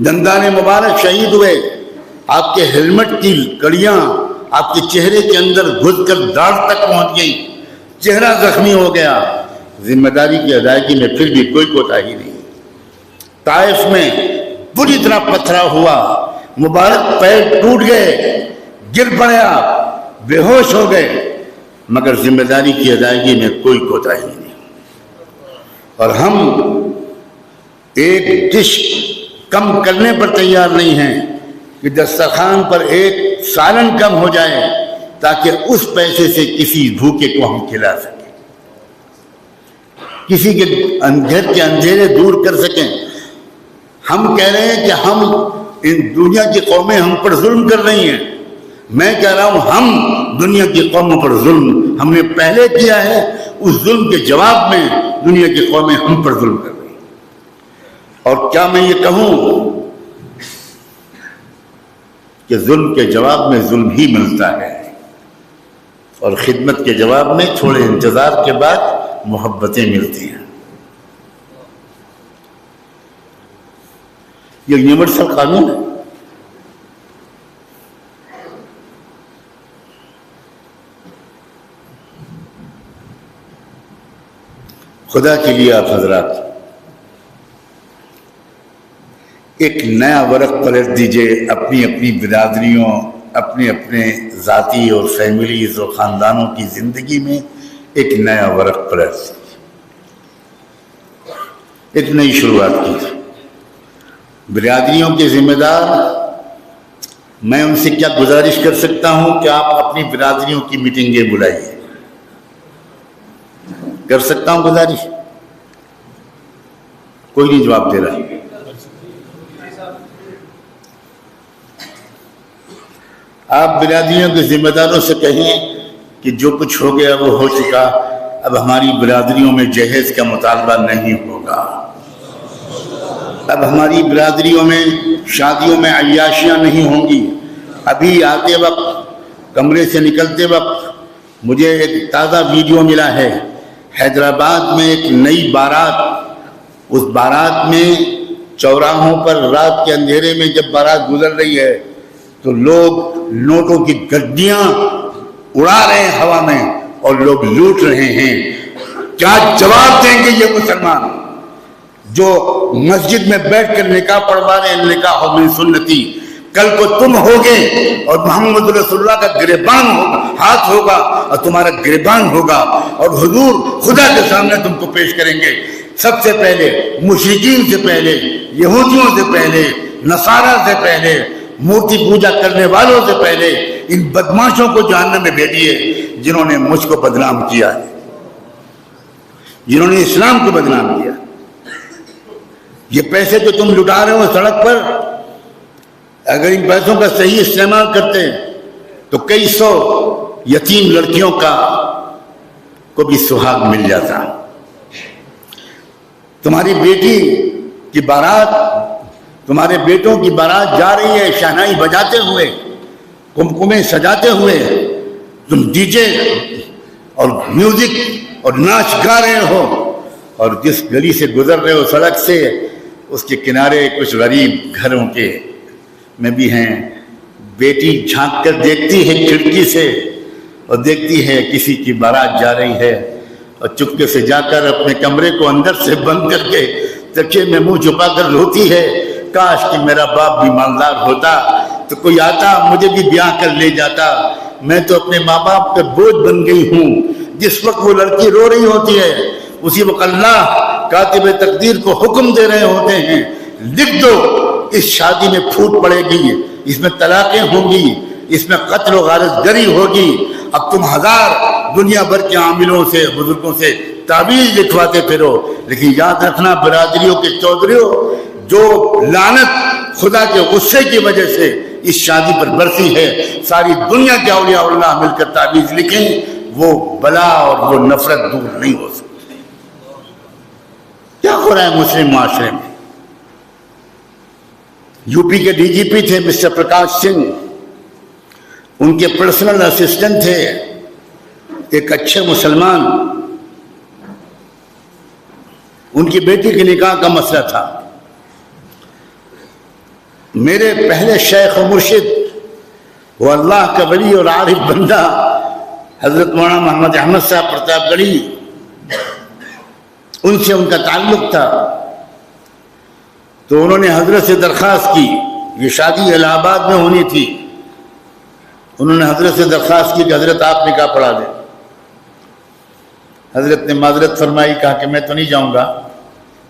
دندان مبارک شہید ہوئے، آپ کے ہیلمٹ کی کڑیاں آپ کے چہرے کے اندر گھس کر داڑھ تک پہنچ گئی، چہرہ زخمی ہو گیا، ذمہ داری کی ادائیگی میں پھر بھی کوئی کوتاہی نہیں. طائف میں بری طرح پتھرا ہوا، مبارک پیر ٹوٹ گئے، گر پڑے آپ، بے ہوش ہو گئے، مگر ذمہ داری کی ادائیگی میں کوئی کوتاہی نہیں. اور ہم ایک ڈش کم کرنے پر تیار نہیں ہیں کہ دسترخوان پر ایک سالن کم ہو جائے تاکہ اس پیسے سے کسی بھوکے کو ہم کھلا سکیں، کسی کے گھر کے اندھیرے دور کر سکیں۔ ہم کہہ رہے ہیں کہ ہم ان دنیا کی قومیں ہم پر ظلم کر رہی ہیں، میں کہہ رہا ہوں ہم دنیا کی قوموں پر ظلم ہم نے پہلے کیا ہے، اس ظلم کے جواب میں دنیا کی قومیں ہم پر ظلم کر رہی ہیں۔ اور کیا میں یہ کہوں کہ ظلم کے جواب میں ظلم ہی ملتا ہے، اور خدمت کے جواب میں تھوڑے انتظار کے بعد محبتیں ملتی ہیں۔ یہ یونیورسل قانون ہے۔ خدا کے لیے آپ حضرات ایک نیا ورق پلٹ دیجئے اپنی اپنی برادریوں، اپنے اپنے ذاتی اور فیملیز اور خاندانوں کی زندگی میں ایک نیا ورق پلٹ دیجئے، ایک نئی شروعات کیجیے۔ برادریوں کے ذمہ دار، میں ان سے کیا گزارش کر سکتا ہوں کہ آپ اپنی برادریوں کی میٹنگیں بلائیے، کر سکتا ہوں گزارش؟ کوئی نہیں جواب دے رہا۔ آپ برادریوں کے ذمہ داروں سے کہیں کہ جو کچھ ہو گیا وہ ہو چکا، اب ہماری برادریوں میں جہیز کا مطالبہ نہیں ہوگا، اب ہماری برادریوں میں شادیوں میں عیاشیاں نہیں ہوں گی۔ ابھی آتے وقت، کمرے سے نکلتے وقت مجھے ایک تازہ ویڈیو ملا ہے، حیدرآباد میں ایک نئی بارات، اس بارات میں چوراہوں پر رات کے اندھیرے میں جب بارات گزر رہی ہے تو لوگ نوٹوں کی گڈیاں اڑا رہے ہیں ہوا میں اور لوگ لوٹ رہے ہیں۔ کیا جواب دیں گے یہ مسلمان جو مسجد میں بیٹھ کر نکاح پڑھوا رہے ہیں، نکاح من سنتی؟ کل کو تم ہوگے اور محمد رسول اللہ کا گریبان ہوگا، ہاتھ ہوگا اور تمہارا گریبان ہوگا، اور حضور خدا کے سامنے تم کو پیش کریں گے۔ سب سے پہلے مشرکین سے پہلے، یہودیوں سے پہلے، نصارہ سے پہلے، مورتی پوجا کرنے والوں سے پہلے ان بدماشوں کو جہنم میں بھیجیے جنہوں نے مجھ کو بدنام کیا ہے، جنہوں نے اسلام کو بدنام کیا۔ یہ پیسے جو تم لٹا رہے ہو سڑک پر، اگر ان پیسوں کا صحیح استعمال کرتے تو کئی سو یتیم لڑکیوں کو بھی سہاگ مل جاتا۔ تمہاری بیٹی کی بارات، تمہارے بیٹوں کی بارات جا رہی ہے شہنائی بجاتے ہوئے، کمکمیں سجاتے ہوئے، تم ڈی جے اور میوزک اور ناچ گا رہے ہو، اور جس گلی سے گزر رہے ہو سڑک سے، اس کے کنارے کچھ غریب گھروں کے میں بھی ہیں، بیٹی جھانک کر دیکھتی ہے کھڑکی سے اور دیکھتی ہے کسی کی بارات جا رہی ہے، اور چپکے سے جا کر اپنے کمرے کو اندر سے بند کر کے تکیے میں منہ چھپا کر روتی ہے، کاش کہ میرا باپ بھی مالدار ہوتا تو کوئی آتا مجھے بھی بیاہ کر لے جاتا، میں تو اپنے ماں باپ پہ بوجھ بن گئی ہوں۔ جس وقت وہ لڑکی رو رہی ہوتی ہے اسی وقت اللہ کاتب تقدیر کو حکم دے رہے ہوتے ہیں، لکھ دو اس شادی میں پھوٹ پڑے گی، اس میں طلاقیں ہوں گی، اس میں قتل و غارت گری ہوگی۔ اب تم ہزار دنیا بھر کے عاملوں سے، بزرگوں سے تعویذ لکھواتے پھرو، لیکن یاد رکھنا برادریوں کے چودھریوں، جو لعنت خدا کے غصے کی وجہ سے اس شادی پر برسی ہے، ساری دنیا کے اولیاء اللہ مل کر تعویذ لکھیں، وہ بلا اور وہ نفرت دور نہیں ہو سکتی۔ کیا ہو رہا ہے مسلم معاشرے میں؟ یو پی کے ڈی جی پی تھے مسٹر پرکاش سنگھ، ان کے پرسنل اسسٹنٹ تھے ایک اچھے مسلمان، ان کی بیٹی کے نکاح کا مسئلہ تھا۔ میرے پہلے شیخ و مرشد، وہ اللہ کا ولی اور عارف بندہ حضرت مولانا محمد احمد صاحب پرتاپ گڑھی، ان سے ان کا تعلق تھا، تو انہوں نے حضرت سے درخواست کی، یہ شادی الہ آباد میں ہونی تھی، انہوں نے حضرت سے درخواست کی کہ حضرت آپ نکاح پڑھا دیں۔ حضرت نے معذرت فرمائی، کہا کہ میں تو نہیں جاؤں گا،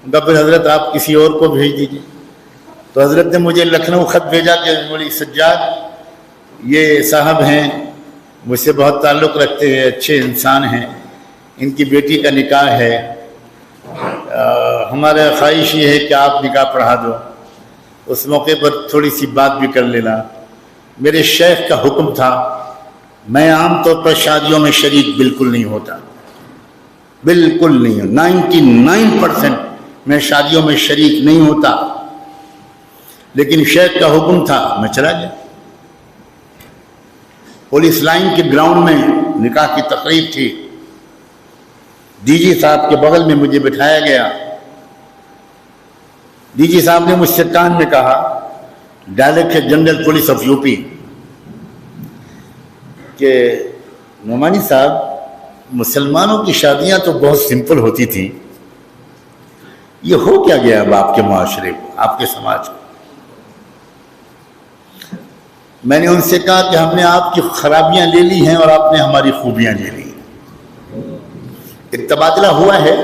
کہا پھر حضرت آپ کسی اور کو بھیج دیجیے۔ تو حضرت نے مجھے لکھنؤ خط بھیجا کہ مولوی سجاد یہ صاحب ہیں مجھ سے بہت تعلق رکھتے ہیں، اچھے انسان ہیں، ان کی بیٹی کا نکاح ہے، ہمارا خواہش یہ ہے کہ آپ نکاح پڑھا دو، اس موقع پر تھوڑی سی بات بھی کر لینا۔ میرے شیخ کا حکم تھا، میں عام طور پر شادیوں میں شریک بالکل نہیں ہوتا، بالکل نہیں، 99% میں شادیوں میں شریک نہیں ہوتا، لیکن شیخ کا حکم تھا، میں چلا گیا۔ پولیس لائن کے گراؤنڈ میں نکاح کی تقریب تھی، ڈی جی صاحب کے بغل میں مجھے بٹھایا گیا۔ ڈی جی صاحب نے مجھ سے کان میں کہا، director general police of U P, کہ نعمانی صاحب مسلمانوں کی شادیاں تو بہت سمپل ہوتی تھیں، یہ ہو کیا گیا اب آپ کے معاشرے کو، آپ کے سماج کو؟ میں نے ان سے کہا کہ ہم نے آپ کی خرابیاں لے لی ہیں اور آپ نے ہماری خوبیاں لے لی، ایک تبادلہ ہوا ہے،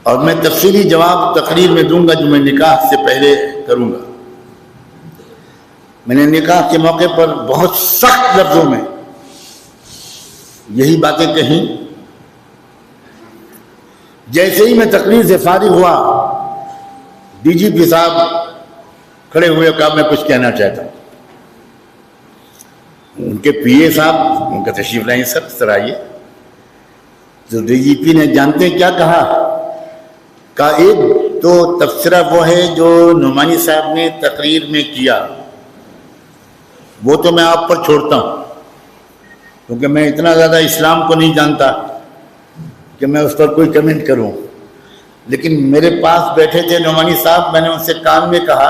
اور میں تفصیلی جواب تقریر میں دوں گا جو میں نکاح سے پہلے کروں گا۔ میں نے نکاح کے موقع پر بہت سخت لفظوں میں یہی باتیں کہیں۔ جیسے ہی میں تقریر سے فارغ ہوا، ڈی جی پی صاحب کھڑے ہوئے، کہا میں کچھ کہنا چاہتا ہوں۔ ان کے پی اے صاحب ان کا تشریف لائیں، سر آئیے۔ تو ڈی جی پی نے جانتے کیا کہا؟ ایک تو تبصرہ وہ ہے جو نعمانی صاحب نے تقریر میں کیا، وہ تو میں آپ پر چھوڑتا ہوں، کیونکہ میں اتنا زیادہ اسلام کو نہیں جانتا کہ میں اس پر کوئی کمنٹ کروں، لیکن میرے پاس بیٹھے تھے نعمانی صاحب، میں نے ان سے کان میں کہا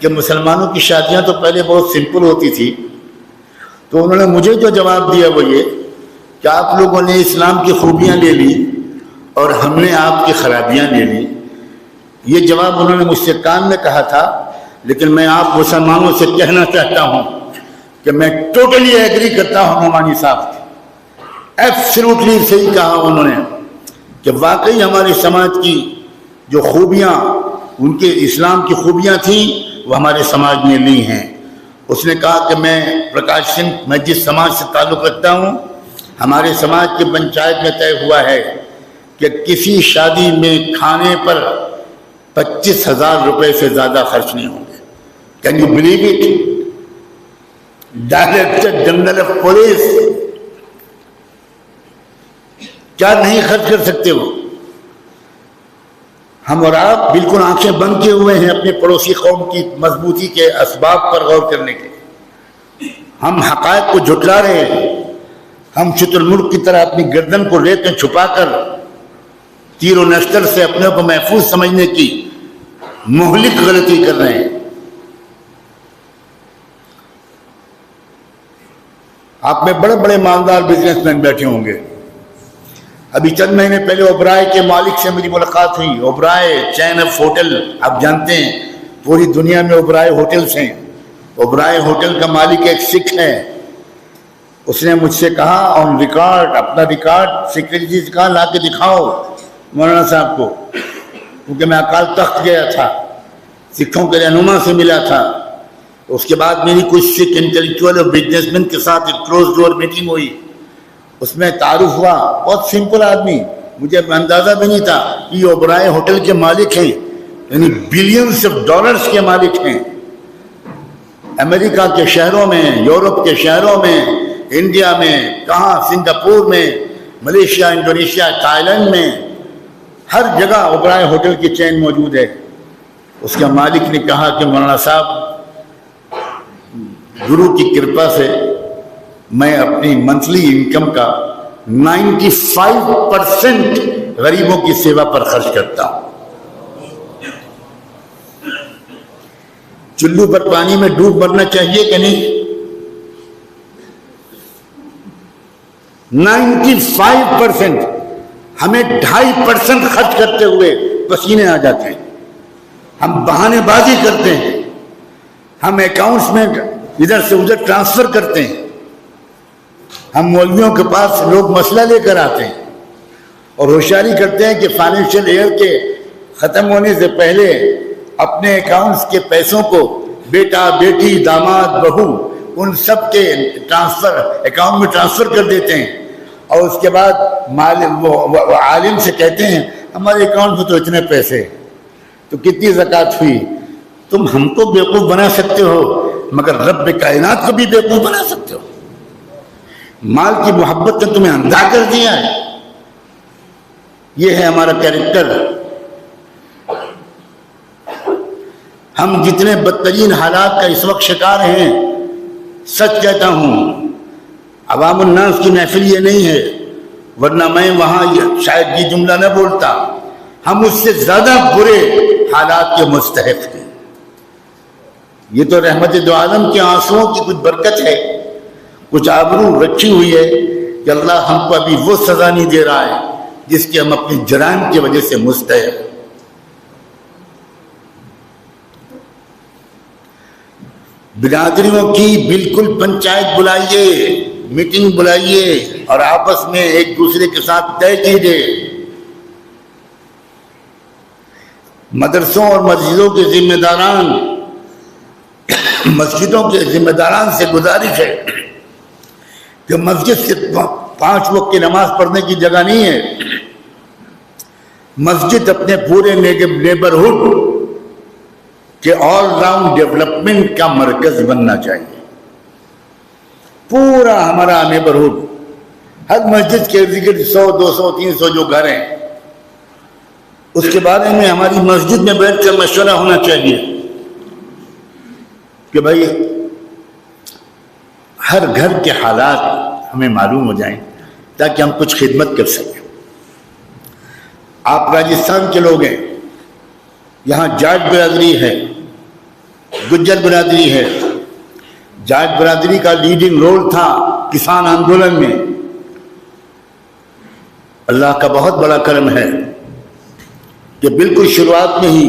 کہ مسلمانوں کی شادیاں تو پہلے بہت سمپل ہوتی تھی، تو انہوں نے مجھے جو جواب دیا وہ یہ کہ آپ لوگوں نے اسلام کی خوبیاں لے لی اور ہم نے آپ کی خرابیاں لے لی۔ یہ جواب انہوں نے مجھ سے کان میں کہا تھا، لیکن میں آپ مسلمانوں سے کہنا چاہتا ہوں کہ میں ٹوٹلی ایگری کرتا ہوں نعمانی صاحب سے، ایبسلیوٹلی صحیح کہا انہوں نے کہ واقعی ہمارے سماج کی جو خوبیاں، ان کے اسلام کی خوبیاں تھیں، وہ ہمارے سماج نے لی ہیں۔ اس نے کہا کہ میں پرکاش سنگھ، میں جس سماج سے تعلق رکھتا ہوں، ہمارے سماج کی پنچایت میں طے ہوا ہے کہ کسی شادی میں کھانے پر 25,000 روپے سے زیادہ خرچ نہیں ہوں گے۔ Can you believe it? Director general of police کیا نہیں خرچ کر سکتے وہ؟ ہم اور آپ بالکل آنکھیں بند کیے ہوئے ہیں اپنے پڑوسی قوم کی مضبوطی کے اسباب پر غور کرنے کے۔ ہم حقائق کو جھٹلا رہے ہیں، ہم شتر مرغ کی طرح اپنی گردن کو ریت میں چھپا کر تیر و نشتر سے اپنے کو محفوظ سمجھنے کی مہلک غلطی کر رہے ہیں۔ آپ میں بڑے بڑے مالدار بزنس مین بیٹھے ہوں گے۔ ابھی چند مہینے پہلے اوبرائے کے مالک سے میری ملاقات ہوئی۔ اوبرائے چین آف ہوٹل، آپ جانتے ہیں پوری دنیا میں اوبرائے ہوٹلز ہیں۔ اوبرائے ہوٹل کا مالک ایک سکھ ہے۔ اس نے مجھ سے کہا آن ریکارڈ، اپنا ریکارڈ سیکرٹری سے کہا لا کے دکھاؤ مولانا صاحب کو، کیونکہ میں اکال تخت گیا تھا، سکھوں کے رہنما سے ملا تھا۔ اس کے بعد میری کچھ سکھ انٹلیکچوئل اور بزنس مین کے ساتھ ایک کلوز ڈور میٹنگ ہوئی، اس میں تعارف ہوا۔ بہت سمپل آدمی، مجھے اندازہ بھی نہیں تھا کہ یہ اوبرائے ہوٹل کے مالک ہیں، یعنی بلینز آف ڈالرز کے مالک ہیں۔ امریکہ کے شہروں میں، یورپ کے شہروں میں، انڈیا میں، کہاں، سنگاپور میں، ملیشیا، انڈونیشیا، تھائی لینڈ میں، ہر جگہ اوبرائے ہوٹل کی چین موجود ہے۔ اس کا مالک نے کہا کہ مولانا صاحب، گرو کی کرپا سے میں اپنی منتھلی انکم کا 95% غریبوں کی سیوا پر خرچ کرتا ہوں۔ چلو پر پانی میں ڈوب مرنا چاہیے کہ نہیں؟ 95%، ہمیں 2.5% خرچ کرتے ہوئے پسینے آ جاتے ہیں۔ ہم بہانے بازی کرتے ہیں، ہم اکاؤنٹس میں ادھر سے ادھر ٹرانسفر کرتے ہیں، ہم مولویوں کے پاس لوگ مسئلہ لے کر آتے ہیں اور ہوشیاری کرتے ہیں کہ فائنینشیل ایئر کے ختم ہونے سے پہلے اپنے اکاؤنٹس کے پیسوں کو بیٹا، بیٹی، داماد، بہو ان سب کے ٹرانسفر اکاؤنٹ میں ٹرانسفر کر دیتے ہیں، اور اس کے بعد وہ عالم سے کہتے ہیں ہمارے اکاؤنٹ میں تو اتنے پیسے، تو کتنی زکوٰۃ ہوئی؟ تم ہم کو بیوقوف بنا سکتے ہو مگر رب کائنات کو بھی بیوقوف بنا سکتے ہو۔ مال کی محبت نے تمہیں اندھا کر دیا ہے۔ یہ ہے ہمارا کیریکٹر۔ ہم جتنے بدترین حالات کا اس وقت شکار ہیں، سچ کہتا ہوں عوام الناس کی محفل یہ نہیں ہے، ورنہ میں وہاں شاید یہ جملہ نہ بولتا، ہم اس سے زیادہ برے حالات کے مستحق ہیں۔ یہ تو رحمت دو عالم کے آنسوؤں کی کچھ برکت ہے، کچھ آبرو رکھی ہوئی ہے کہ اللہ ہم کو ابھی وہ سزا نہیں دے رہا ہے جس کے ہم اپنی جرائم کی وجہ سے مستحق۔ برادریوں کی بالکل پنچایت بلائیے، میٹنگ بلائیے اور آپس میں ایک دوسرے کے ساتھ طے کیجیے۔ مدرسوں اور مسجدوں کے ذمہ داران، مسجدوں کے ذمہ داران سے گزارش ہے کہ مسجد سے 5 وقت کی نماز پڑھنے کی جگہ نہیں ہے، مسجد اپنے پورے نیبرہڈ کہ آل راؤنڈ ڈیولپمنٹ کا مرکز بننا چاہیے۔ پورا ہمارا نیبرہڈ، ہر مسجد کے ارد گرد 100 200 300 جو گھر ہیں، اس کے بارے میں ہماری مسجد میں بیٹھ کر مشورہ ہونا چاہیے کہ بھائی ہر گھر کے حالات ہمیں معلوم ہو جائیں تاکہ ہم کچھ خدمت کر سکیں۔ آپ راجستھان کے لوگ ہیں، یہاں جاٹ برادری ہے، گجر برادری ہے۔ جاٹ برادری کا لیڈنگ رول تھا کسان آندولن میں۔ اللہ کا بہت بڑا کرم ہے کہ بالکل شروعات میں ہی،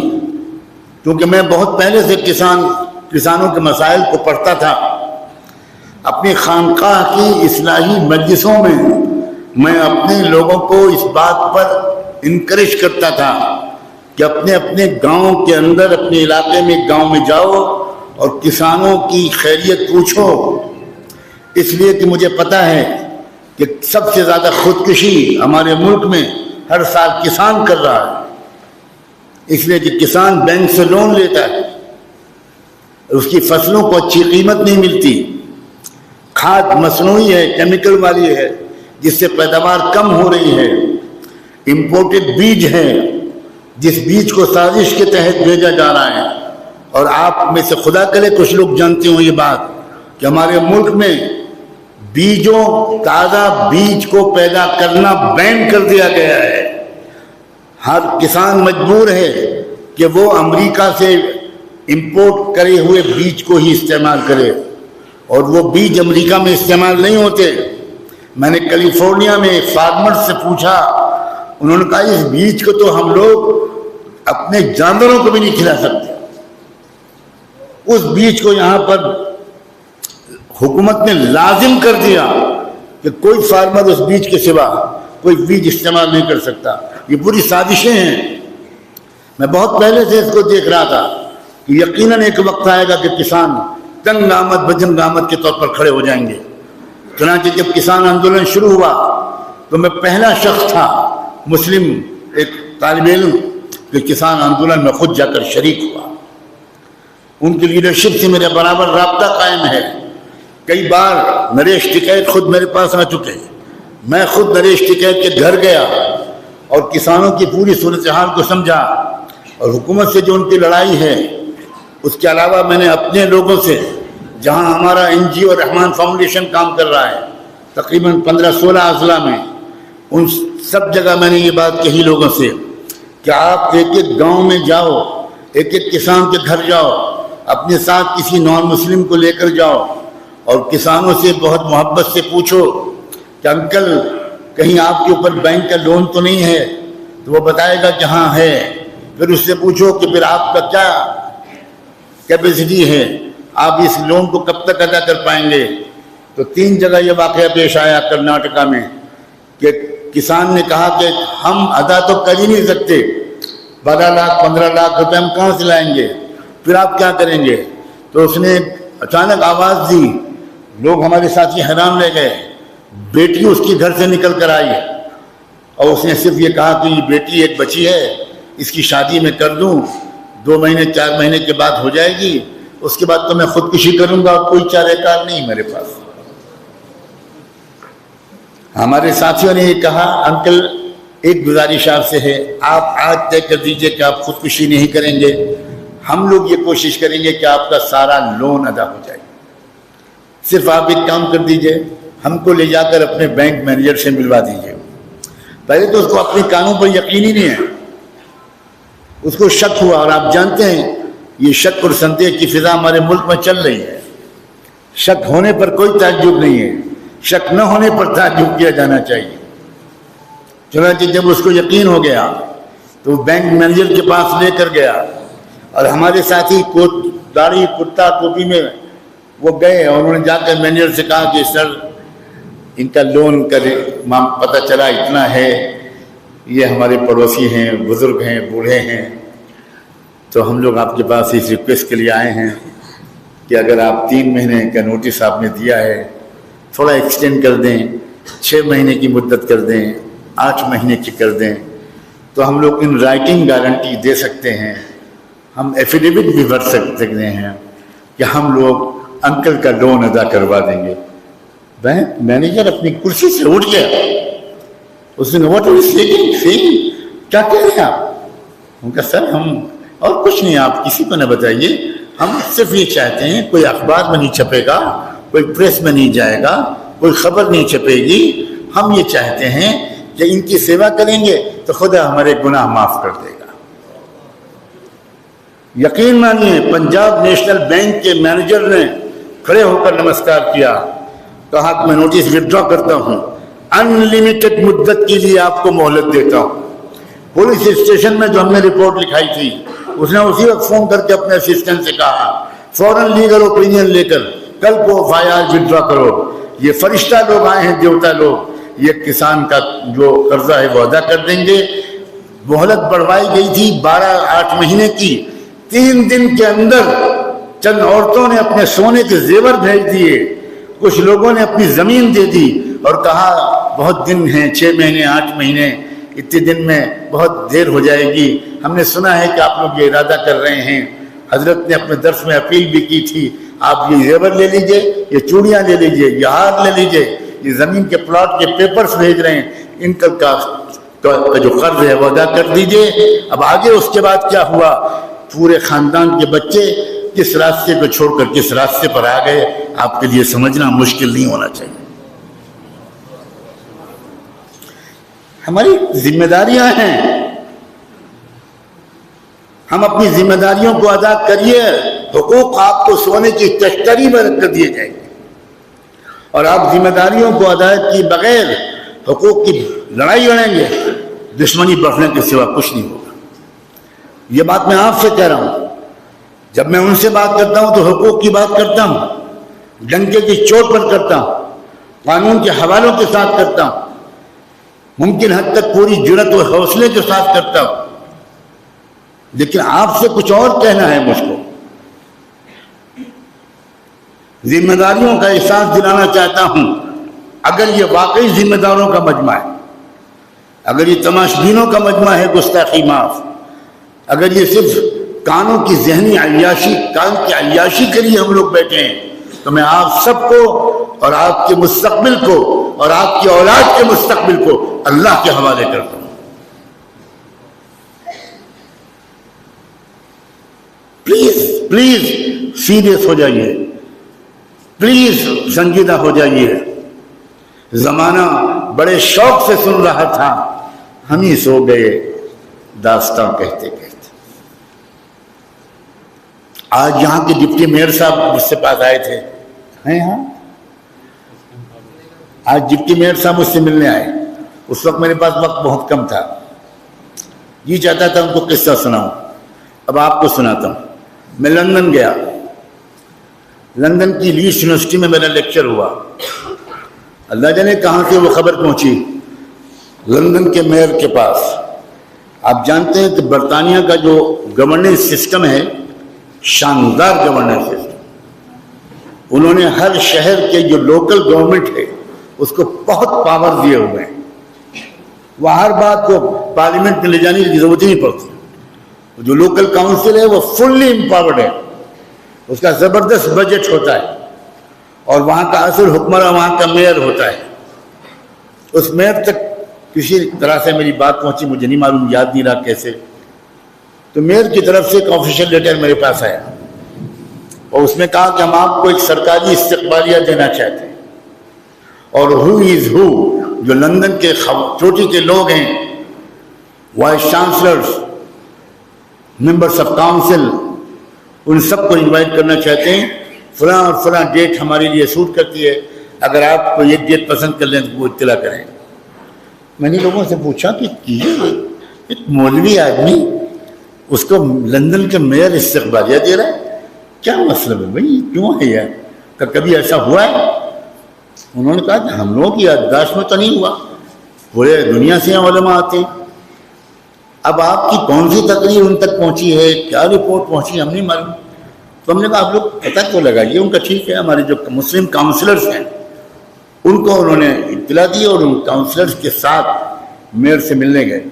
کیونکہ میں بہت پہلے سے کسانوں کے مسائل کو پڑھتا تھا، اپنی خانقاہ کی اصلاحی مجلسوں میں میں اپنے لوگوں کو اس بات پر انکریج کرتا تھا کہ اپنے اپنے گاؤں کے اندر، اپنے علاقے میں گاؤں میں جاؤ اور کسانوں کی خیریت پوچھو، اس لیے کہ مجھے پتا ہے کہ سب سے زیادہ خودکشی ہمارے ملک میں ہر سال کسان کر رہا ہے، اس لیے کہ کسان بینک سے لون لیتا ہے، اس کی فصلوں کو اچھی قیمت نہیں ملتی، کھاد مصنوعی ہے، کیمیکل والی ہے جس سے پیداوار کم ہو رہی ہے، امپورٹڈ بیج ہے جس بیج کو سازش کے تحت بھیجا جا رہا ہے۔ اور آپ میں سے خدا کرے کچھ لوگ جانتے ہوں یہ بات کہ ہمارے ملک میں بیجوں، تازہ بیج کو پیدا کرنا بین کر دیا گیا ہے۔ ہر کسان مجبور ہے کہ وہ امریکہ سے امپورٹ کرے ہوئے بیج کو ہی استعمال کرے، اور وہ بیج امریکہ میں استعمال نہیں ہوتے۔ میں نے کیلیفورنیا میں فارمر سے پوچھا، انہوں نے کہا اس بیج کو تو ہم لوگ اپنے جانوروں کو بھی نہیں کھلا سکتے۔ اس بیج کو یہاں پر حکومت نے لازم کر دیا کہ کوئی فارمر اس بیج کے سوا کوئی بیج استعمال نہیں کر سکتا۔ یہ پوری سازشیں ہیں۔ میں بہت پہلے سے اس کو دیکھ رہا تھا کہ یقیناً ایک وقت آئے گا کہ کسان تنگ آمد بجنگ آمد کے طور پر کھڑے ہو جائیں گے۔ چنانچہ جب کسان آندولن شروع ہوا تو میں پہلا شخص تھا مسلم ایک طالب علم کہ کسان آندولن میں خود جا کر شریک ہوا۔ ان کی لیڈرشپ سے میرے برابر رابطہ قائم ہے۔ کئی بار نریش ٹکیت خود میرے پاس آ چکے، میں خود نریش ٹکیت کے گھر گیا اور کسانوں کی پوری صورتحال کو سمجھا، اور حکومت سے جو ان کی لڑائی ہے اس کے علاوہ میں نے اپنے لوگوں سے، جہاں ہمارا NGO رحمان فاؤنڈیشن کام کر رہا ہے تقریباً 15-16 اضلاع میں، ان سب جگہ میں نے یہ بات کہی لوگوں سے کہ آپ ایک ایک گاؤں میں جاؤ، ایک ایک کسان کے گھر جاؤ، اپنے ساتھ کسی نان مسلم کو لے کر جاؤ اور کسانوں سے بہت محبت سے پوچھو کہ انکل کہیں آپ کے اوپر بینک کا لون تو نہیں ہے؟ تو وہ بتائے گا کہ ہاں ہے۔ پھر اس سے پوچھو کہ پھر آپ کا کیا کیپیسٹی ہے، آپ اس لون کو کب تک ادا کر پائیں گے؟ تو 3 جگہ یہ واقعہ پیش آیا کرناٹکا میں کہ کسان نے کہا کہ ہم ادا تو کر ہی نہیں سکتے، 12 لاکھ 15 لاکھ روپے ہم کہاں سے لائیں گے، پھر آپ کیا کریں گے؟ تو اس نے اچانک آواز دی لوگ ہمارے ساتھی حیران رہ گئے. بیٹی اس کی گھر سے نکل کر آئی اور اس نے صرف یہ کہا کہ یہ بیٹی ایک بچی ہے, اس کی شادی میں کر دوں, 2 مہینے 4 مہینے کے بعد ہو جائے گی, اس کے بعد تو میں خودکشی کروں گا, اور کوئی چارہ کار نہیں میرے پاس. ہمارے ساتھیوں نے یہ کہا انکل ایک گزارش آپ سے ہے, آپ آج طے کر دیجئے کہ آپ خودکشی نہیں کریں گے, ہم لوگ یہ کوشش کریں گے کہ آپ کا سارا لون ادا ہو جائے. صرف آپ ایک کام کر دیجئے, ہم کو لے جا کر اپنے بینک مینیجر سے ملوا دیجئے. پہلے تو اس کو اپنے کانوں پر یقین ہی نہیں ہے, اس کو شک ہوا, اور آپ جانتے ہیں یہ شک اور سندیہ کی فضا ہمارے ملک میں چل رہی ہے. شک ہونے پر کوئی تعجب نہیں ہے, شک نہ ہونے پر تعجب کیا جانا چاہیے. چنانچہ جب اس کو یقین ہو گیا تو وہ بینک مینیجر کے پاس لے کر گیا, اور ہمارے ساتھی داڑھی کرتا ٹوپی میں وہ گئے, اور انہوں نے جا کر مینیجر سے کہا کہ سر ان کا لون کا پتہ چلا اتنا ہے, یہ ہمارے پڑوسی ہیں, بزرگ ہیں, بوڑھے ہیں, تو ہم لوگ آپ کے پاس اس ریکویسٹ کے لیے آئے ہیں کہ اگر آپ 3 مہینے کا نوٹس آپ نے دیا ہے تھوڑا ایکسٹینڈ کر دیں, 6 مہینے کی مدت کر دیں, 8 مہینے کی کر دیں, تو ہم لوگ ان رائٹنگ گارنٹی دے سکتے ہیں, ہم ایفیڈیوٹ بھی بھر سکتے ہیں کہ ہم لوگ انکل کا لون ادا کروا دیں گے. بینک مینیجر اپنی کرسی سے اٹھ گیا, اس نے واٹ آر سیئنگ, کیا کہہ رہے ہیں آپ؟ ان کا سر ہم اور کچھ نہیں, آپ کسی کو نہ بتائیے, ہم صرف یہ چاہتے ہیں کوئی اخبار میں نہیں چھپے گا, کوئی پریس میں نہیں جائے گا, کوئی خبر نہیں چھپے گی, ہم یہ چاہتے ہیں کہ ان کی سیوا کریں گے تو خدا ہمارے گناہ معاف کر دے گا. یقین مانیے پنجاب نیشنل بینک کے مینیجر نے کھڑے ہو کر نمسکار کیا, کہا کہ میں نوٹس وڈرا کرتا ہوں, ان لمیٹڈ مدت کے لیے آپ کو مہلت دیتا ہوں. پولیس اسٹیشن میں جو ہم نے رپورٹ لکھائی تھی, اس نے اسی وقت فون کر کے اپنے اسسٹنٹ سے کہا فوراً لیگل اوپینین لے کر کل کو FIR وڈرا کرو. یہ فرشتہ لوگ آئے ہیں, دیوتا لوگ, یہ کسان کا جو قرضہ ہے وہ ادا کر دیں گے. مہلت بڑھوائی گئی تھی 8 مہینے کی, 3 دن کے اندر چند عورتوں نے اپنے سونے کے زیور بھیج دیے, کچھ لوگوں نے اپنی زمین دے دی اور کہا بہت دن ہیں, 6 مہینے 8 مہینے, اتنے دن میں بہت دیر ہو جائے گی. ہم نے سنا ہے کہ آپ لوگ یہ ارادہ کر رہے ہیں. حضرت نے اپنے درس میں اپیل بھی کی تھی, آپ یہ زیور لے لیجئے, یہ چوڑیاں لے لیجئے, یہ ہار لے لیجئے, یہ زمین کے پلاٹ کے پیپرز بھیج رہے ہیں, ان کا جو قرض ہے وہ ادا کر دیجئے. اب آگے اس کے بعد کیا ہوا, پورے خاندان کے بچے کس راستے کو چھوڑ کر کس راستے پر آ گئے, آپ کے لیے سمجھنا مشکل نہیں ہونا چاہیے. ہماری ذمہ داریاں ہیں, ہم اپنی ذمہ داریوں کو ادا کریے. حقوق آپ کو سونے کی تشتری میں رکھ کر دیے جائیں گے, اور آپ ذمہ داریوں کو ادا کیے بغیر حقوق کی لڑائی لڑیں گے, دشمنی بڑھنے کے سوا کچھ نہیں ہوگا. یہ بات میں آپ سے کہہ رہا ہوں. جب میں ان سے بات کرتا ہوں تو حقوق کی بات کرتا ہوں, ڈنکے کی چوٹ پر کرتا ہوں, قانون کے حوالوں کے ساتھ کرتا ہوں, ممکن حد تک پوری جرأت و حوصلے کے ساتھ کرتا ہوں. لیکن آپ سے کچھ اور کہنا ہے مجھ کو. ذمہ داریوں کا احساس دلانا چاہتا ہوں. اگر یہ واقعی ذمہ داروں کا مجمع ہے, اگر یہ تماشبینوں کا مجمع ہے, گستاخی معاف, اگر یہ صرف کانوں کی ذہنی عیاشی, کان کی عیاشی کے لیے ہم لوگ بیٹھے ہیں, تو میں آپ سب کو اور آپ کے مستقبل کو اور آپ کی اولاد کے مستقبل کو اللہ کے حوالے کرتا ہوں. پلیز سیریس ہو جائیے, پلیز سنجیدہ ہو جائیے. زمانہ بڑے شوق سے سن رہا تھا, ہم ہی سو گئے داستان کہتے کہتے. آج یہاں کے ڈپٹی میئر صاحب مجھ سے پاس آئے تھے, ہیں ہاں, آج ڈپٹی میئر صاحب مجھ سے ملنے آئے. اس وقت میرے پاس وقت بہت کم تھا, یہ چاہتا تھا ان کو قصہ سناؤں, اب آپ کو سناتا ہوں. میں لندن گیا, لندن کی لیڈس یونیورسٹی میں میرا لیکچر ہوا. اللہ جانے کہاں سے وہ خبر پہنچی, لندن کے میئر کے پاس. آپ جانتے ہیں کہ برطانیہ کا جو گورننس سسٹم ہے, شاندار گورننس سسٹم, انہوں نے ہر شہر کے جو لوکل گورنمنٹ ہے اس کو بہت پاور دیے ہوئے ہیں. وہ ہر بات کو پارلیمنٹ میں لے جانے کی ضرورت ہی نہیں پڑتی. جو لوکل کاؤنسل ہے وہ فلی امپاورڈ ہے, اس کا زبردست بجٹ ہوتا ہے, اور وہاں کا اصل حکمراں وہاں کا میئر ہوتا ہے. اس میئر تک کسی طرح سے میری بات پہنچی, مجھے نہیں معلوم, یاد نہیں رہا کیسے. تو میئر کی طرف سے ایک آفیشیل لیٹر میرے پاس آیا, اور اس میں کہا کہ ہم آپ کو ایک سرکاری استقبالیہ دینا چاہتے ہیں, اور ہو از ہو جو لندن کے چوٹی کے لوگ ہیں, vice chancellors, members of council, ان سب کو انوائٹ کرنا چاہتے ہیں. فلاں اور فلاں ڈیٹ ہمارے لیے سوٹ کرتی ہے, اگر آپ کو یہ ڈیٹ پسند کر لیں تو وہ اطلاع کریں. میں نے لوگوں سے پوچھا کہ ایک مولوی آدمی اس کو لندن کے میئر استقبالیہ دے رہا ہے, کیا مطلب ہے بھائی, کیوں ہے یار, کہ کبھی ایسا ہوا ہے؟ انہوں نے کہا کہ ہم لوگوں کی یادداشت میں تو نہیں ہوا, پورے دنیا سے علماء آتے ہیں. اب آپ کی کون سی تقریر ان تک پہنچی ہے, کیا رپورٹ پہنچی, ہم نہیں معلوم. تو ہم نے کہا آپ لوگ پتہ تو لگائیے ان کا. ٹھیک ہے, ہمارے جو مسلم کاؤنسلرز ہیں ان کو انہوں نے اطلاع دی, اور ان کاؤنسلرز کے ساتھ میئر سے ملنے گئے.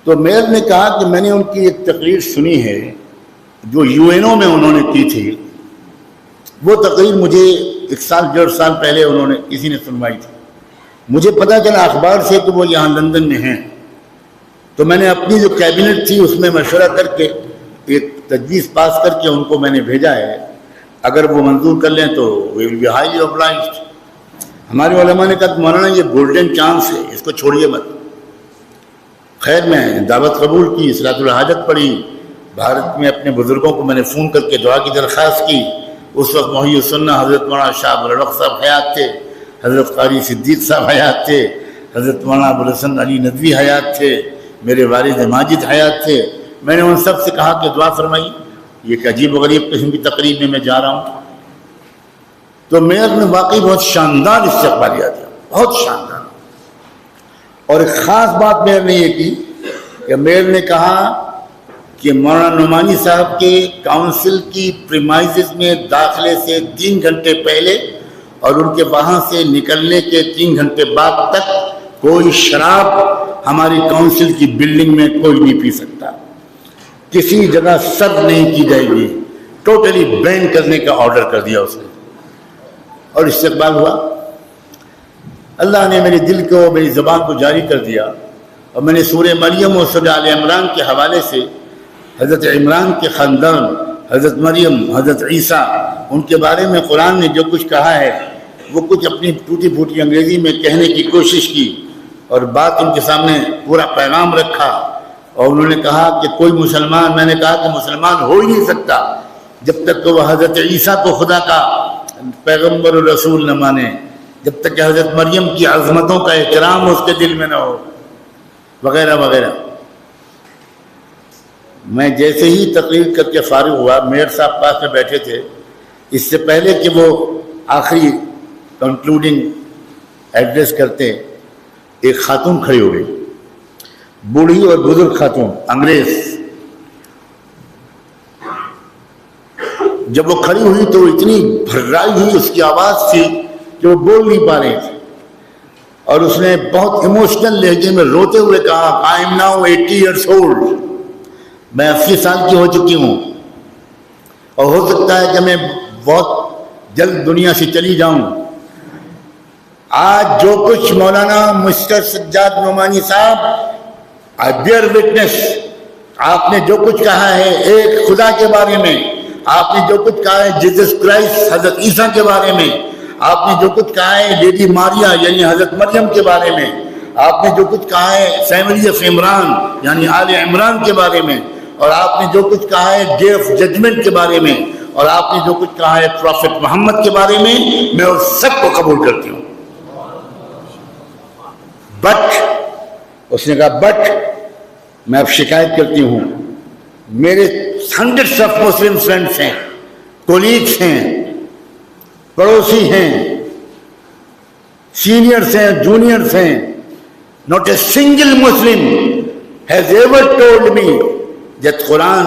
تو میئر نے کہا کہ میں نے ان کی ایک تقریر سنی ہے جو UN میں انہوں نے کی تھی. وہ تقریر مجھے 1 سال 1.5 سال پہلے انہوں نے کسی نے سنوائی تھی. مجھے پتہ چلا اخبار سے کہ وہ یہاں لندن میں ہیں. تو میں نے اپنی جو کیبنٹ تھی اس میں مشورہ کر کے ایک تجویز پاس کر کے ان کو میں نے بھیجا ہے. اگر وہ منظور کر لیں تو وی ول بی ہائیلی اوبلائزڈ. ہمارے علماء نے کہا کہ مولانا یہ گولڈن چانس ہے, اس کو چھوڑیے مت. خیر میں دعوت قبول کی, صلاۃ الحاجت پڑھی, بھارت میں اپنے بزرگوں کو میں نے فون کر کے دعا کی درخواست کی. اس وقت محی السنہ حضرت مولانا شاہ ابوالفضل صاحب حیات تھے, حضرت قاری صدیق صاحب حیات تھے, حضرت مولانا ابوالحسن علی ندوی حیات تھے, میرے والد ماجد حیات تھے. میں نے ان سب سے کہا کہ دعا فرمائی, یہ ایک عجیب و غریب قسم کی تقریب میں جا رہا ہوں. تو میئر نے واقعی بہت شاندار استقبالیہ دیا, بہت شاندار. اور ایک خاص بات میئر نے یہ کی کہ میئر نے کہا کہ مولانا نعمانی صاحب کے کاؤنسل کی پریمائزز میں داخلے سے 3 گھنٹے پہلے اور ان کے وہاں سے نکلنے کے 3 گھنٹے بعد تک کوئی شراب ہماری کاؤنسل کی بلڈنگ میں کوئی نہیں پی سکتا, کسی جگہ سرو نہیں کی جائے گی, ٹوٹلی بین کرنے کا آرڈر کر دیا اس نے. اور استقبال ہوا. اللہ نے میرے دل کو, میری زبان کو جاری کر دیا, اور میں نے سورہ مریم اور سورہ آل عمران کے حوالے سے حضرت عمران کے خاندان, حضرت مریم, حضرت عیسیٰ, ان کے بارے میں قرآن نے جو کچھ کہا ہے وہ کچھ اپنی ٹوٹی پھوٹی انگریزی میں کہنے کی کوشش کی, اور بات ان کے سامنے پورا پیغام رکھا. اور انہوں نے کہا کہ کوئی مسلمان, میں نے کہا کہ مسلمان ہو ہی نہیں سکتا جب تک کہ وہ حضرت عیسیٰ کو خدا کا پیغمبر و رسول نہ مانے, جب تک کہ حضرت مریم کی عظمتوں کا احترام اس کے دل میں نہ ہو, وغیرہ وغیرہ. میں جیسے ہی تقریر کر کے فارغ ہوا, میئر صاحب پاس میں بیٹھے تھے. اس سے پہلے کہ وہ آخری کنکلوڈنگ ایڈریس کرتے, ایک خاتون کھڑی ہو گئی, بوڑھی اور بزرگ خاتون, انگریز. جب وہ کھڑی ہوئی تو اتنی بھررائی ہوئی اس کی آواز تھی کہ وہ بول نہیں پا رہی تھی, اور اس نے بہت ایموشنل لہجے میں روتے ہوئے کہا, I am now 80 years old. میں 80 سال کی ہو چکی ہوں, اور ہو سکتا ہے کہ میں بہت جلد دنیا سے چلی جاؤں. آج جو کچھ مولانا مسٹر سجاد نعمانی صاحب, I bear witness, آپ نے جو کچھ کہا ہے ایک خدا کے بارے میں, آپ نے جو کچھ کہا ہے جیسس کرائسٹ حضرت عیسیٰ کے بارے میں, آپ نے جو کچھ کہا ہے لیڈی ماریا یعنی حضرت مریم کے بارے میں, آپ نے جو کچھ کہا ہے فیملی آف عمران یعنی آل عمران کے بارے میں, اور آپ نے جو کچھ کہا ہے ڈے آف ججمنٹ کے بارے میں, اور آپ نے جو کچھ کہا ہے پروفٹ محمد کے بارے میں, میں اس سب کو قبول کرتی ہوں. بٹ اس نے کہا بٹ میں اب شکایت کرتی ہوں, میرے ہنڈریڈس آف مسلم فرینڈس ہیں, کولیگس ہیں, پڑوسی ہیں, سینئرس ہیں, جونیئرس ہیں, not a single Muslim has ever told me that Quran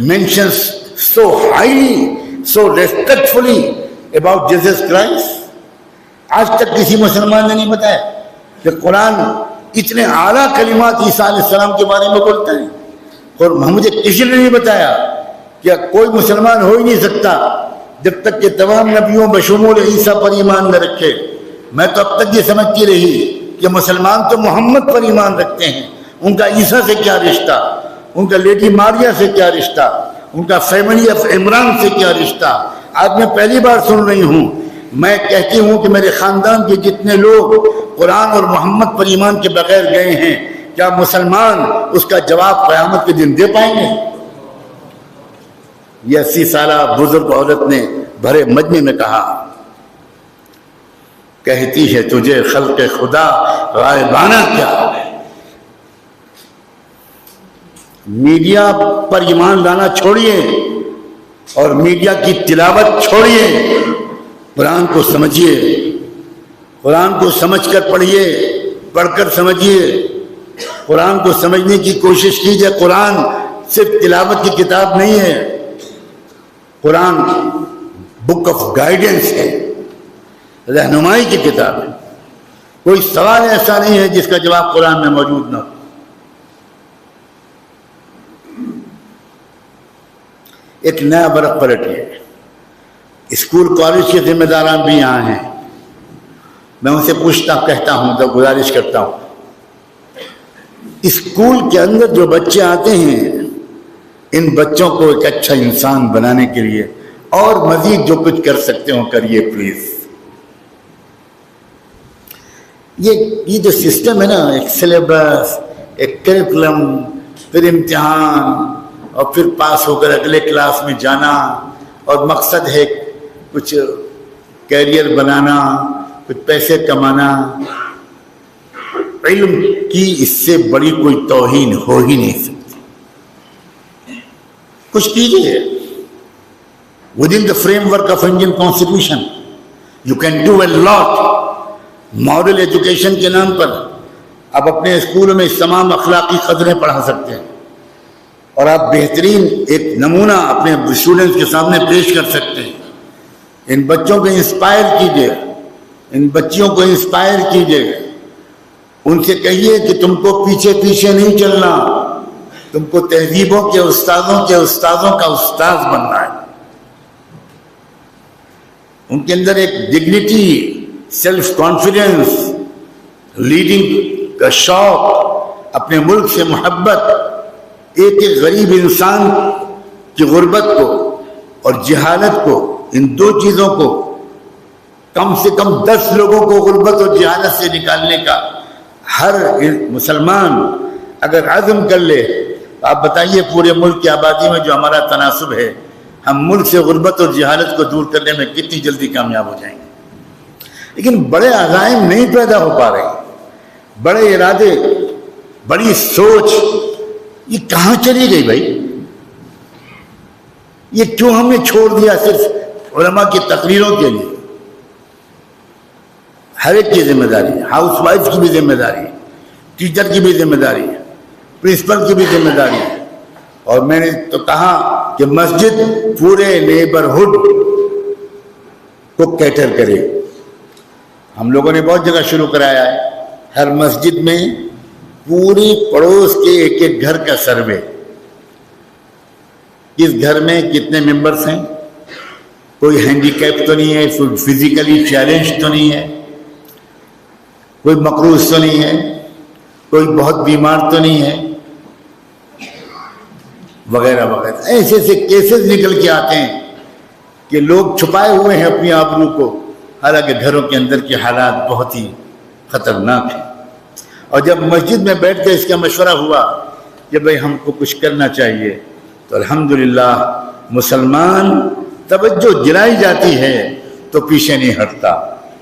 mentions so highly so respectfully about Jesus Christ. آج تک کسی مسلمان نے نہیں بتایا کہ قرآن اتنے اعلیٰ کلمات عیسیٰ علیہ السلام کے بارے میں بولتا ہے. اور مجھے کسی نے نہیں بتایا کہ کوئی مسلمان ہو ہی نہیں سکتا جب تک کہ تمام نبیوں بشمول عیسیٰ پر ایمان نہ رکھے. میں تو اب تک یہ سمجھتی رہی کہ مسلمان تو محمد پر ایمان رکھتے ہیں، ان کا عیسیٰ سے کیا رشتہ، ان کا لیڈی ماریا سے کیا رشتہ، ان کا فیملی آف عمران سے کیا رشتہ. آج میں پہلی بار سن رہی ہوں. میں کہتی ہوں کہ میرے خاندان کے جتنے لوگ قرآن اور محمد پر ایمان کے بغیر گئے ہیں، کیا مسلمان اس کا جواب قیامت کے دن دے پائیں گے؟ یہ 80 سالہ بزرگ عورت نے بھرے مجمع میں کہا. کہتی ہے تجھے خلق خدا غائبانہ کیا. میڈیا پر ایمان لانا چھوڑیے اور میڈیا کی تلاوت چھوڑیے. قرآن کو سمجھیے، قرآن کو سمجھ کر پڑھیے، پڑھ کر سمجھیے. قرآن کو سمجھنے کی کوشش کیجیے. قرآن صرف تلاوت کی کتاب نہیں ہے، قرآن بک آف گائیڈنس ہے، رہنمائی کی کتاب ہے. کوئی سوال ایسا نہیں ہے جس کا جواب قرآن میں موجود نہ ہو. ایک نیا برق پلٹیے. اسکول کالج کے ذمہ داران بھی یہاں ہیں. میں ان سے کہتا ہوں تو گزارش کرتا ہوں، اسکول کے اندر جو بچے آتے ہیں ان بچوں کو ایک اچھا انسان بنانے کے لیے اور مزید جو کچھ کر سکتے ہو کریے پلیز. یہ جو سسٹم ہے نا، ایک سلیبس، ایک کریکولم، پھر امتحان اور پھر پاس ہو کر اگلے کلاس میں جانا اور مقصد ہے کچھ کیریئر بنانا، کچھ پیسے کمانا. علم کی اس سے بڑی کوئی توہین ہو ہی نہیں سکتی. کچھ کیجیے. within the framework of Indian Constitution you can do a lot. Model education کے نام پر آپ اپنے اسکولوں میں تمام اخلاقی قدریں پڑھا سکتے ہیں اور آپ بہترین ایک نمونہ اپنے اسٹوڈنٹس کے سامنے پیش کر سکتے ہیں. ان بچوں کو انسپائر کیجیے، ان بچیوں کو انسپائر کیجیے. ان سے کہیے کہ تم کو پیچھے پیچھے نہیں چلنا، تم کو تہذیبوں کے استادوں کا استاذ بننا ہے. ان کے اندر ایک ڈگنیٹی، سیلف کانفیڈنس، لیڈنگ کا شوق، اپنے ملک سے محبت، ایک غریب انسان کی غربت کو اور جہالت کو، ان دو چیزوں کو، کم سے کم 10 لوگوں کو غربت اور جہالت سے نکالنے کا ہر مسلمان اگر عزم کر لے. آپ بتائیے پورے ملک کی آبادی میں جو ہمارا تناسب ہے، ہم ملک سے غربت اور جہالت کو دور کرنے میں کتنی جلدی کامیاب ہو جائیں گے. لیکن بڑے عزائم نہیں پیدا ہو پا رہے، بڑے ارادے، بڑی سوچ، یہ کہاں چلی گئی بھائی؟ یہ کیوں ہم نے چھوڑ دیا صرف علماء کی تقریروں کے لیے؟ ہر ایک کی ذمہ داری ہے، ہاؤس وائف کی بھی ذمہ داری ہے، ٹیچر کی بھی ذمہ داری ہے، پرنسپل کی بھی ذمہ داری ہے. اور میں نے تو کہا کہ مسجد پورے نیبرہڈ کو کیٹر کرے. ہم لوگوں نے بہت جگہ شروع کرایا ہے. ہر مسجد میں پوری پڑوس کے ایک ایک گھر کا سروے، کس گھر میں کتنے ممبرس ہیں، کوئی ہینڈی کیپ تو نہیں ہے، کوئی فزیکلی چیلنج تو نہیں ہے، کوئی مقروض تو نہیں ہے، کوئی بہت بیمار تو نہیں ہے، وغیرہ وغیرہ. ایسے ایسے کیسز نکل کے آتے ہیں کہ لوگ چھپائے ہوئے ہیں اپنی آبرو کو، حالانکہ گھروں کے اندر کے حالات بہت ہی خطرناک ہیں. اور جب مسجد میں بیٹھ کے اس کا مشورہ ہوا کہ بھئی ہم کو کچھ کرنا چاہیے، تو الحمدللہ مسلمان توجہ دلائی جاتی ہے تو پیچھے نہیں ہٹتا،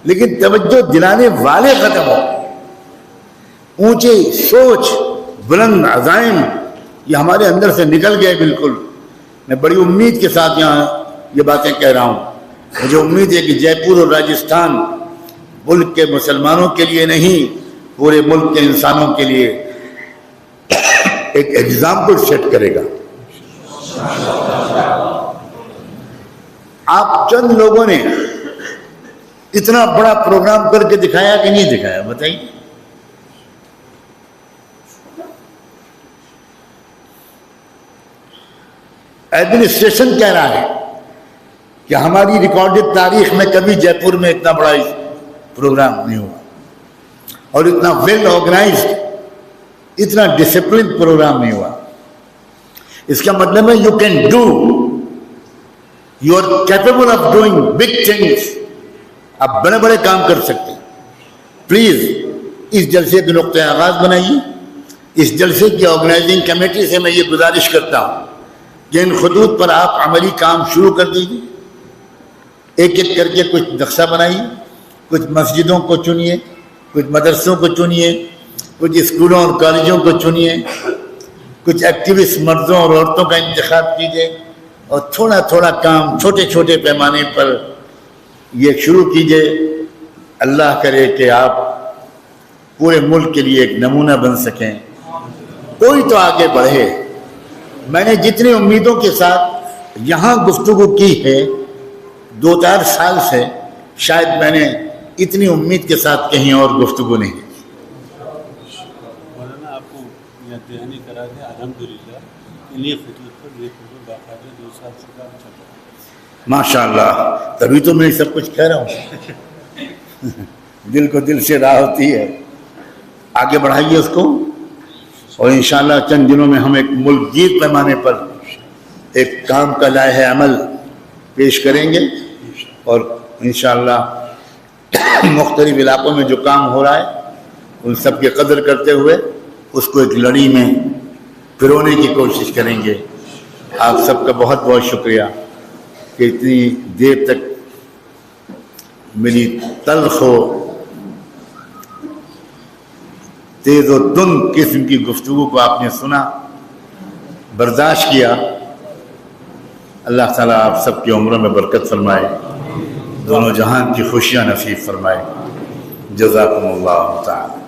لیکن توجہ دلانے والے ختم ہو. اونچی سوچ، بلند عزائم یہ ہمارے اندر سے نکل گئے بالکل. میں بڑی امید کے ساتھ یہاں یہ باتیں کہہ رہا ہوں. مجھے امید ہے کہ جے پور اور راجستھان ملک کے مسلمانوں کے لیے نہیں، پورے ملک کے انسانوں کے لیے ایک ایگزامپل سیٹ کرے گا. آپ چند لوگوں نے اتنا بڑا پروگرام کر کے دکھایا کہ نہیں دکھایا؟ بتائیے. ایڈمنسٹریشن کہہ رہا ہے کہ ہماری ریکارڈڈ تاریخ میں کبھی جے پور میں اتنا بڑا پروگرام نہیں ہوا اور اتنا ویل آرگنائزڈ, اتنا ڈسپلن پروگرام نہیں ہوا. اس کا مطلب ہے you can do, you are capable of doing big things. آپ بڑے بڑے کام کر سکتے ہیں. پلیز اس جلسے کے نقطۂ آغاز بنائیے. اس جلسے کی آرگنائزنگ کمیٹی سے میں یہ گزارش کرتا ہوں کہ ان خطوط پر آپ عملی کام شروع کر دیجیے. ایک ایک کر کے کچھ نقشہ بنائیے, کچھ مسجدوں کو چنیے, کچھ مدرسوں کو چنیے, کچھ اسکولوں اور کالجوں کو چنیے, کچھ ایکٹیوسٹ مردوں اور عورتوں کا انتخاب کیجیے اور تھوڑا تھوڑا کام چھوٹے چھوٹے پیمانے پر یہ شروع کیجیے. اللہ کرے کہ آپ پورے ملک کے لیے ایک نمونہ بن سکیں. کوئی تو آگے بڑھے. میں نے جتنی امیدوں کے ساتھ یہاں گفتگو کی ہے 2-4 سال سے, شاید میں نے اتنی امید کے ساتھ کہیں اور گفتگو نہیں کی. مولانا آپ کو یاد دہانی کرا دیں, الحمدللہ انہیں خطوط پر یہ خطوط باقاعدہ 2 سال سے کام چل رہا ہے. ماشاء اللہ, تبھی تو میں سب کچھ کہہ رہا ہوں. دل کو دل سے راہ ہوتی ہے. آگے بڑھائیے اس کو, اور انشاءاللہ چند دنوں میں ہم ایک ملک گیر پیمانے پر ایک کام کا لائحہ عمل پیش کریں گے, اور انشاءاللہ مختلف علاقوں میں جو کام ہو رہا ہے ان سب کی قدر کرتے ہوئے اس کو ایک لڑی میں پرونے کی کوشش کریں گے. آپ سب کا بہت بہت شکریہ کہ اتنی دیر تک میری تلخ و تیز و تند قسم کی گفتگو کو آپ نے سنا, برداشت کیا. اللہ تعالیٰ آپ سب کی عمروں میں برکت فرمائے, دونوں جہان کی خوشیاں نصیب فرمائے. جزاکم اللہ تعالی.